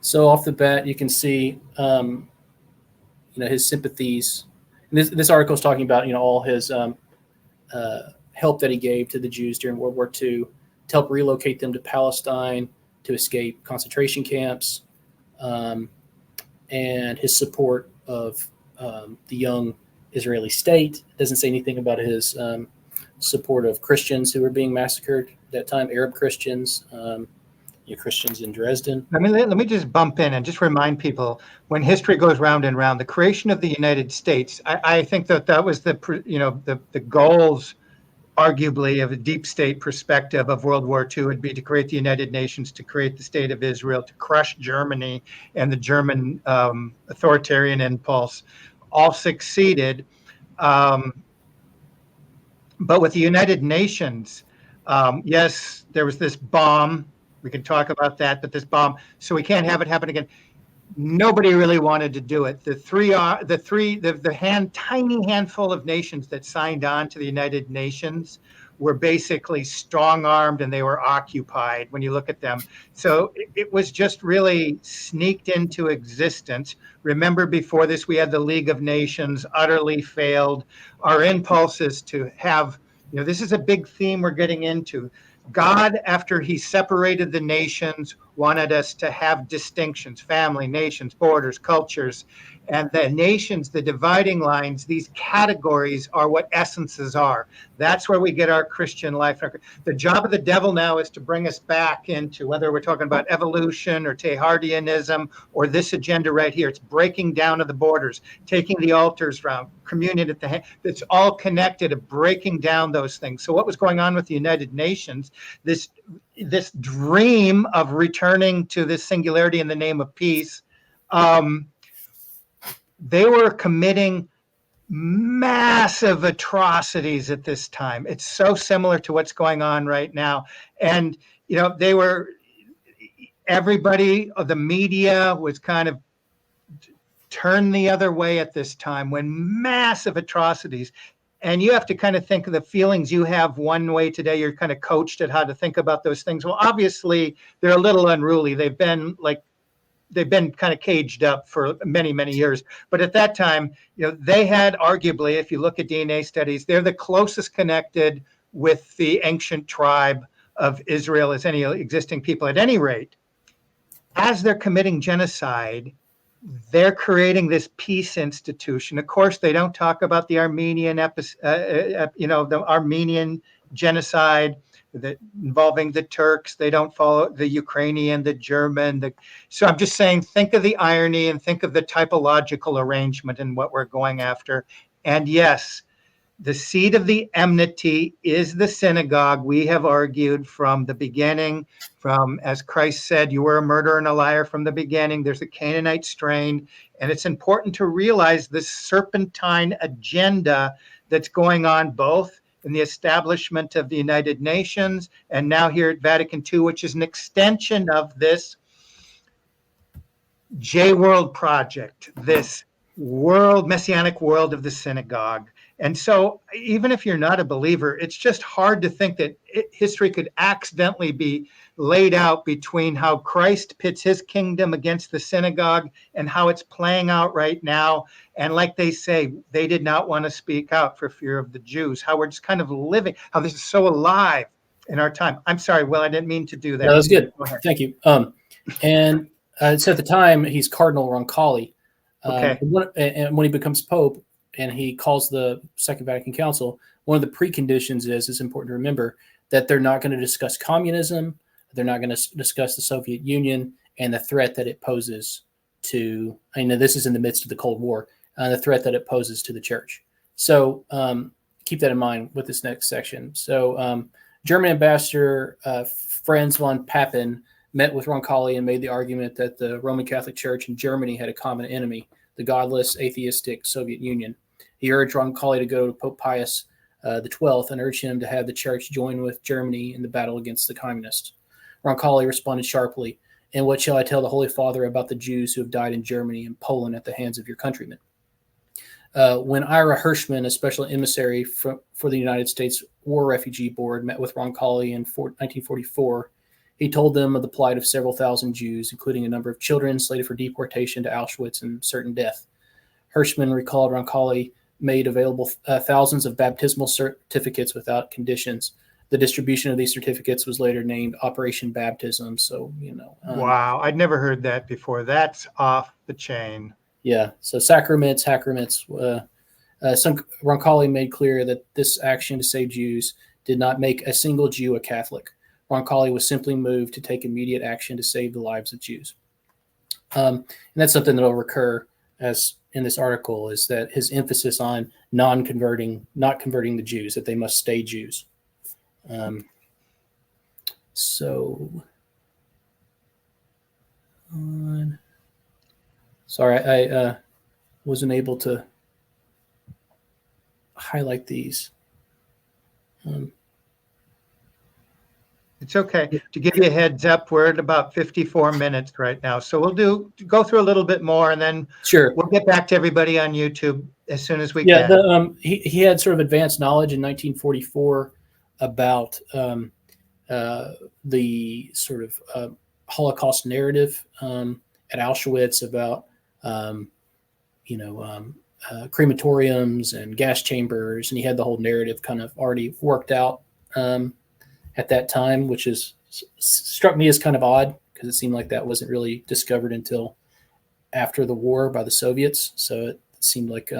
So off the bat, you can see, his sympathies. And this article is talking about, all his help that he gave to the Jews during World War II to help relocate them to Palestine, to escape concentration camps, and his support of the young Israeli state. It doesn't say anything about his support of Christians who were being massacred at that time, Arab Christians, Christians in Dresden. Let me just bump in and just remind people, when history goes round and round, the creation of the United States, I think that was the goals, arguably, of a deep state perspective of World War II would be to create the United Nations, to create the State of Israel, to crush Germany and the German authoritarian impulse. All succeeded. But with the United Nations, yes, there was this bomb. We can talk about that, but this bomb, so we can't have it happen again. Nobody really wanted to do it. The tiny handful of nations that signed on to the United Nations were basically strong-armed and they were occupied when you look at them. So it was just really sneaked into existence. Remember, before this, we had the League of Nations, utterly failed. Our impulses to have, this is a big theme we're getting into. God, after he separated the nations, wanted us to have distinctions, family, nations, borders, cultures, and the nations, the dividing lines, these categories are what essences are. That's where we get our Christian life. The job of the devil now is to bring us back into, whether we're talking about evolution or Teilhardianism or this agenda right here, it's breaking down of the borders, taking the altars round, communion at the hand. It's all connected to breaking down those things. So what was going on with the United Nations, this dream of returning to this singularity in the name of peace, they were committing massive atrocities at this time. It's so similar to what's going on right now. And, everybody, the media was kind of turned the other way at this time when massive atrocities. And you have to kind of think of the feelings you have one way today. You're kind of coached at how to think about those things. Well, obviously, they're a little unruly. They've been kind of caged up for many, many years. But at that time, they had arguably, if you look at DNA studies, they're the closest connected with the ancient tribe of Israel as any existing people. At any rate, as they're committing genocide, they're creating this peace institution. Of course, they don't talk about the Armenian, the Armenian genocide involving the Turks. They don't follow the Ukrainian, the German. So I'm just saying, think of the irony and think of the typological arrangement in what we're going after. And yes, the seat of the enmity is the synagogue. We have argued from the beginning, as Christ said, you were a murderer and a liar from the beginning. There's a Canaanite strain. And it's important to realize this serpentine agenda that's going on both in the establishment of the United Nations and now here at Vatican II, which is an extension of this J-World project, this messianic world of the synagogue. And so even if you're not a believer, it's just hard to think that history could accidentally be laid out between how Christ pits his kingdom against the synagogue and how it's playing out right now. And like they say, they did not want to speak out for fear of the Jews, how we're just kind of living, how this is so alive in our time. I'm sorry, Will, I didn't mean to do that. No, that's good. Thank you. And so at the time, he's Cardinal Roncalli. Okay. And when he becomes Pope and he calls the Second Vatican Council, one of the preconditions is important to remember that they're not going to discuss communism, they're not going to discuss the Soviet Union and the threat that it poses to, this is in the midst of the Cold War, the threat that it poses to the church. So keep that in mind with this next section. So German ambassador Franz von Papen met with Roncalli and made the argument that the Roman Catholic Church in Germany had a common enemy, the godless, atheistic Soviet Union. He urged Roncalli to go to Pope Pius XII and urged him to have the church join with Germany in the battle against the communists. Roncalli responded sharply, "And what shall I tell the Holy Father about the Jews who have died in Germany and Poland at the hands of your countrymen?" When Ira Hirschman, a special emissary for the United States War Refugee Board, met with Roncalli in 1944, he told them of the plight of several thousand Jews, including a number of children slated for deportation to Auschwitz and certain death. Hirschman recalled Roncalli made available thousands of baptismal certificates without conditions. The distribution of these certificates was later named Operation Baptism. So, wow, I'd never heard that before. That's off the chain. Yeah. So sacraments. Roncalli made clear that this action to save Jews did not make a single Jew a Catholic. Roncalli was simply moved to take immediate action to save the lives of Jews. And that's something that will recur as in this article, is that his emphasis on not converting the Jews, that they must stay Jews. Sorry, I wasn't able to highlight these. It's okay. To give you a heads up, we're at about 54 minutes right now. So we'll go through a little bit more, and then we'll get back to everybody on YouTube as soon as we can. He had sort of advanced knowledge in 1944 about the sort of Holocaust narrative at Auschwitz, about crematoriums and gas chambers, and he had the whole narrative kind of already worked out at that time, which struck me as kind of odd because it seemed like that wasn't really discovered until after the war by the Soviets. So it seemed like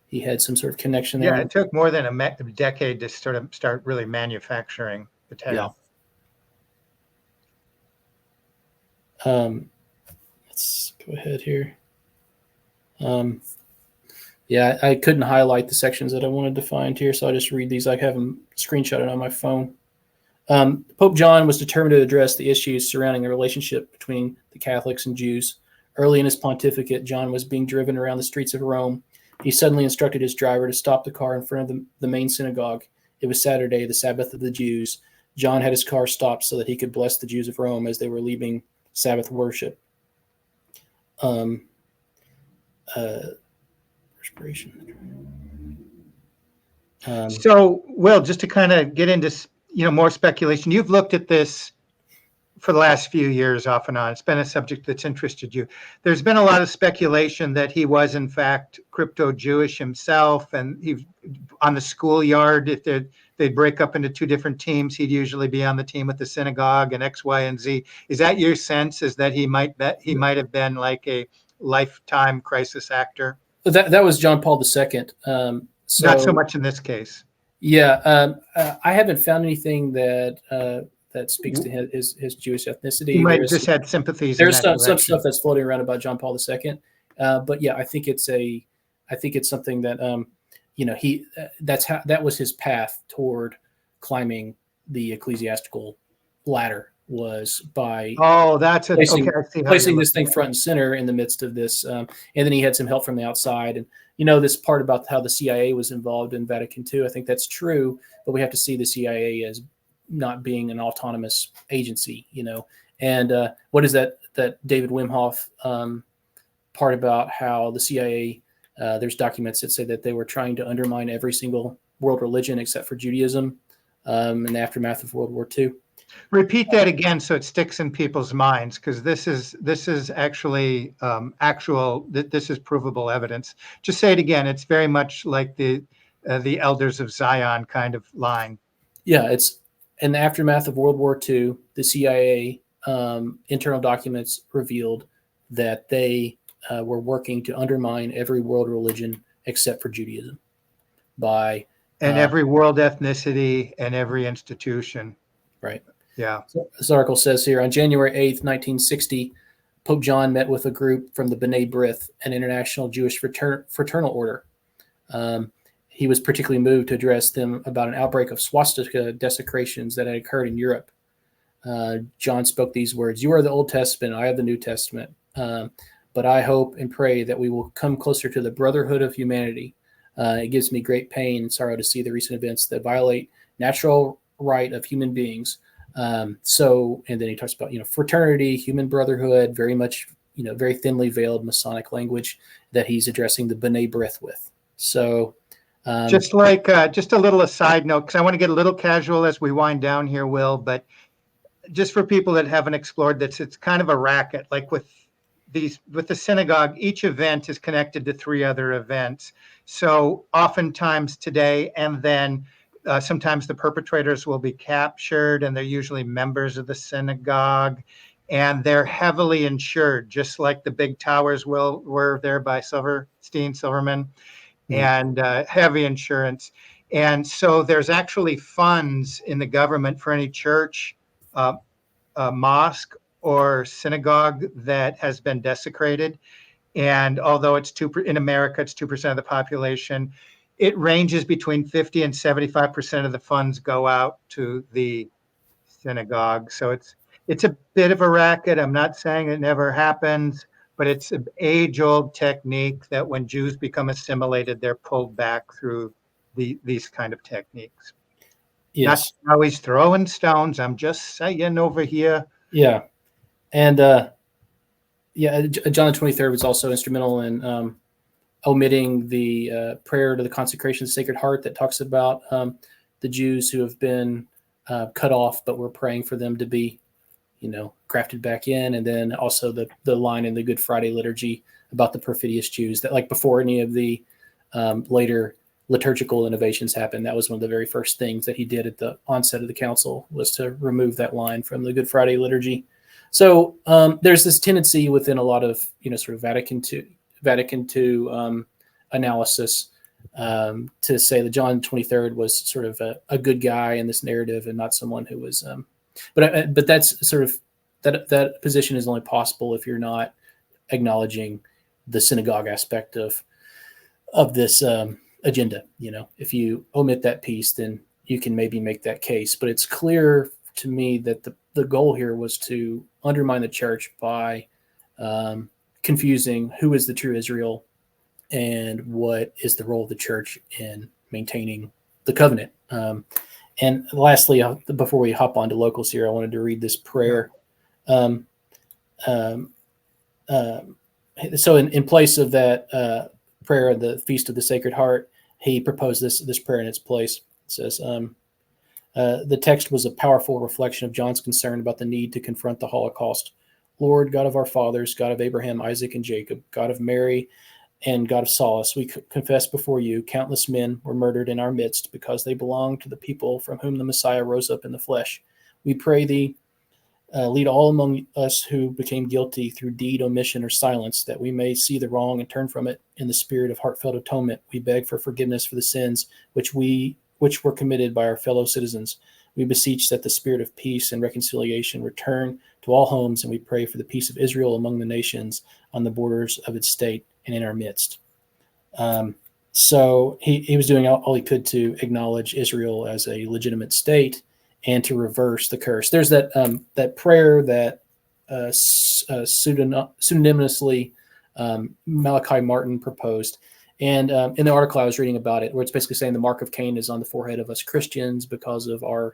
he had some sort of connection there. Yeah, it took more than a decade to sort of start really manufacturing the tale. Yeah. Let's go ahead here. I couldn't highlight the sections that I wanted to find here, so I just read these. I have them screenshotted on my phone. Pope John was determined to address the issues surrounding the relationship between the Catholics and Jews. Early in his pontificate, John was being driven around the streets of Rome. He suddenly instructed his driver to stop the car in front of the main synagogue. It was Saturday, the Sabbath of the Jews. John had his car stopped so that he could bless the Jews of Rome as they were leaving Sabbath worship. So, Will, just to kind of get into more speculation, you've looked at this for the last few years off and on. It's been a subject that's interested you. There's been a lot of speculation that he was in fact crypto-Jewish himself, and he on the schoolyard, if they'd break up into two different teams, he'd usually be on the team with the synagogue and X, Y, and Z. Is that your sense? Is that he might have been like a lifetime crisis actor? That was John Paul II. Not so much in this case. Yeah, I haven't found anything that speaks to his Jewish ethnicity. He might have just had sympathies. There's some stuff that's floating around about John Paul II, but yeah, I think it's something that that was his path toward climbing the ecclesiastical ladder, was by placing this thing front and center in the midst of this, and then he had some help from the outside. And this part about how the CIA was involved in Vatican II, I think that's true, but we have to see the CIA as not being an autonomous agency, and what is that David Wimhoff part about how the CIA, there's documents that say that they were trying to undermine every single world religion except for Judaism in the aftermath of World War II. Repeat that again so it sticks in people's minds, because this is actually this is provable evidence. Just say it again. It's very much like the Elders of Zion kind of line. Yeah, it's in the aftermath of World War II, the CIA internal documents revealed that they were working to undermine every world religion except for Judaism by every world ethnicity and every institution. Right. Yeah. So this article says here, on January 8th, 1960, Pope John met with a group from the Benet Brith, an international Jewish fraternal order. He was particularly moved to address them about an outbreak of swastika desecrations that had occurred in Europe. John spoke these words: "You are the Old Testament, I have the New Testament. But I hope and pray that we will come closer to the brotherhood of humanity. It gives me great pain and sorrow to see the recent events that violate natural right of human beings." And then he talks about, fraternity, human brotherhood, very much, very thinly veiled Masonic language that he's addressing the Benet Brith with. So just a little aside note, because I want to get a little casual as we wind down here, Will, but just for people that haven't explored this, it's kind of a racket. Like with the synagogue, each event is connected to three other events. So oftentimes today, and then sometimes the perpetrators will be captured, and they're usually members of the synagogue, and they're heavily insured, just like the big towers were there by Silverman, and heavy insurance. And so there's actually funds in the government for any church, mosque, or synagogue that has been desecrated. And although in America, it's 2% of the population, it ranges between 50 and 75% of the funds go out to the synagogue. So it's a bit of a racket. I'm not saying it never happens, but it's an age-old technique that when Jews become assimilated, they're pulled back through these kind of techniques. Yes. Not always throwing stones. I'm just saying over here. Yeah. And John the 23rd was also instrumental in omitting the prayer to the consecration of the Sacred Heart that talks about the Jews who have been cut off, but we're praying for them to be, grafted back in. And then also the line in the Good Friday liturgy about the perfidious Jews, that like before any of the later liturgical innovations happened, that was one of the very first things that he did at the onset of the council, was to remove that line from the Good Friday liturgy. So there's this tendency within a lot of, sort of Vatican II analysis to say that John 23rd was sort of a good guy in this narrative and not someone who was, but that's sort of, that position is only possible if you're not acknowledging the synagogue aspect of this agenda. If you omit that piece, then you can maybe make that case. But it's clear to me that the goal here was to undermine the church by confusing who is the true Israel and what is the role of the church in maintaining the covenant. And lastly, before we hop on to locals here, I wanted to read this prayer. So in place of that prayer, the Feast of the Sacred Heart, he proposed this prayer in its place. It says, the text was a powerful reflection of John's concern about the need to confront the Holocaust. Lord, God of our fathers, God of Abraham, Isaac, and Jacob, God of Mary, and God of solace, we confess before you countless men were murdered in our midst because they belonged to the people from whom the Messiah rose up in the flesh. We pray thee, lead all among us who became guilty through deed, omission, or silence, that we may see the wrong and turn from it. In the spirit of heartfelt atonement, we beg for forgiveness for the sins which were committed by our fellow citizens. We beseech that the spirit of peace and reconciliation return to all homes, and we pray for the peace of Israel among the nations on the borders of its state and in our midst. So he was doing all he could to acknowledge Israel as a legitimate state and to reverse the curse. There's that prayer that pseudonymously Malachi Martin proposed. And in the article I was reading about it, where it's basically saying the mark of Cain is on the forehead of us Christians because of the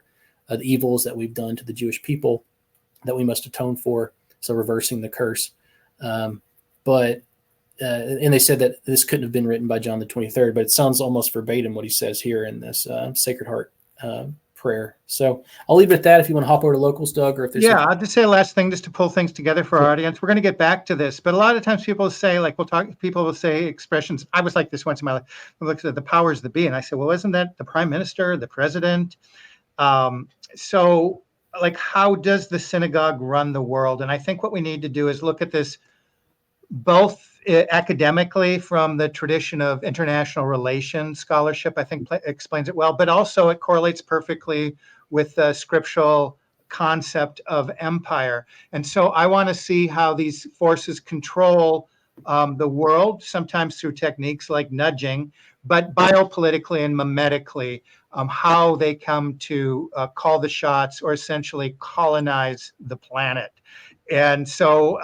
evils that we've done to the Jewish people that we must atone for. So reversing the curse. And they said that this couldn't have been written by John the 23rd, but it sounds almost verbatim what he says here in this Sacred Heart prayer. So I'll leave it at that if you want to hop over to locals, Doug, or if there's I'll just say a last thing just to pull things together for our audience. We're going to get back to this, but a lot of times people say, people will say expressions. I was like this once in my life. I looked at the powers that be, and I said, well, isn't that the prime minister, the president? So how does the synagogue run the world? And I think what we need to do is look at this both academically from the tradition of international relations scholarship, I think explains it well, but also it correlates perfectly with the scriptural concept of empire. And so I want to see how these forces control the world, sometimes through techniques like nudging, but biopolitically and mimetically, how they come to call the shots or essentially colonize the planet. And so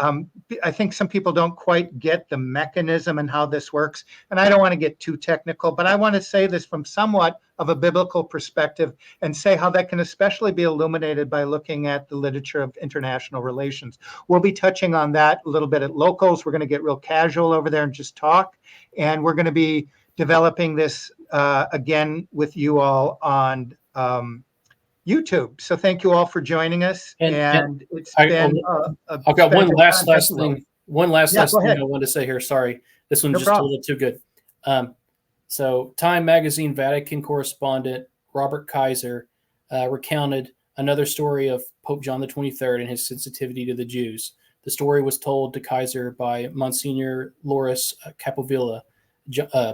I think some people don't quite get the mechanism and how this works. And I don't want to get too technical, but I want to say this from somewhat of a biblical perspective and say how that can especially be illuminated by looking at the literature of international relations. We'll be touching on that a little bit at locals. We're going to get real casual over there and just talk. And we're going to be developing this again with you all on YouTube. So thank you all for joining us. And it's been I've got one last thing. One last thing I wanted to say here. Sorry, this one's just a little too good. So Time Magazine Vatican correspondent Robert Kaiser recounted another story of Pope John the 23rd and his sensitivity to the Jews. The story was told to Kaiser by Monsignor Loris Capovilla,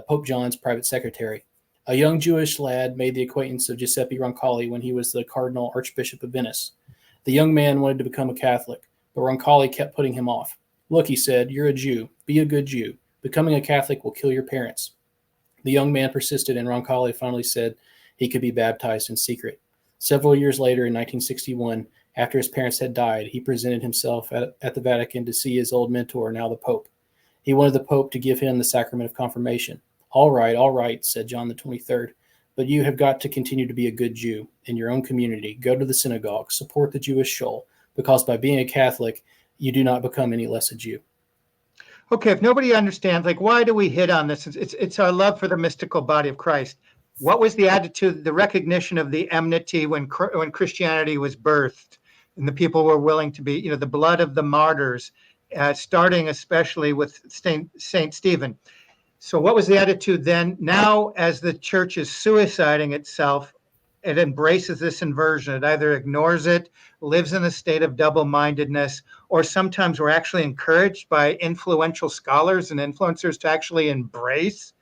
Pope John's private secretary. A young Jewish lad made the acquaintance of Giuseppe Roncalli when he was the Cardinal Archbishop of Venice. The young man wanted to become a Catholic, but Roncalli kept putting him off. Look, he said, you're a Jew. Be a good Jew. Becoming a Catholic will kill your parents. The young man persisted, and Roncalli finally said he could be baptized in secret. Several years later, in 1961, after his parents had died, he presented himself at the Vatican to see his old mentor, now the Pope. He wanted the Pope to give him the sacrament of confirmation. All right, said John the 23rd, but you have got to continue to be a good Jew in your own community. Go to the synagogue, support the Jewish shoal, because by being a Catholic, you do not become any less a Jew. Okay, if nobody understands, why do we hit on this? It's our love for the mystical body of Christ. What was the attitude, the recognition of the enmity when Christianity was birthed and the people were willing to be, the blood of the martyrs, starting especially with Saint Stephen. So what was the attitude then? Now, as the church is suiciding itself, it embraces this inversion. It either ignores it, lives in a state of double-mindedness, or sometimes we're actually encouraged by influential scholars and influencers to actually embrace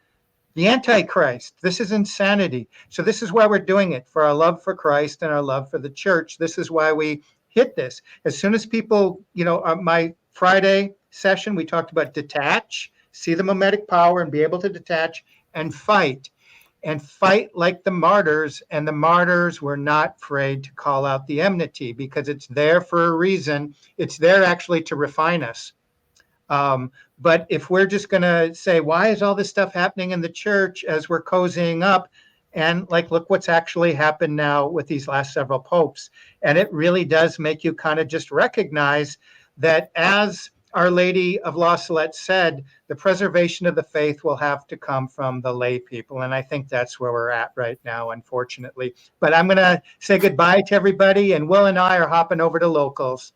the Antichrist. This is insanity. So this is why we're doing it, for our love for Christ and our love for the church. This is why we hit this. As soon as people, my Friday session, we talked about detach, see the mimetic power and be able to detach and fight like the martyrs. And the martyrs were not afraid to call out the enmity because it's there for a reason. It's there actually to refine us. But if we're just going to say, why is all this stuff happening in the church as we're cozying up? And like, look what's actually happened now with these last several popes. And it really does make you kind of just recognize that, as Our Lady of La Salette said, the preservation of the faith will have to come from the lay people. And I think that's where we're at right now, unfortunately. But I'm going to say goodbye to everybody. And Will and I are hopping over to locals.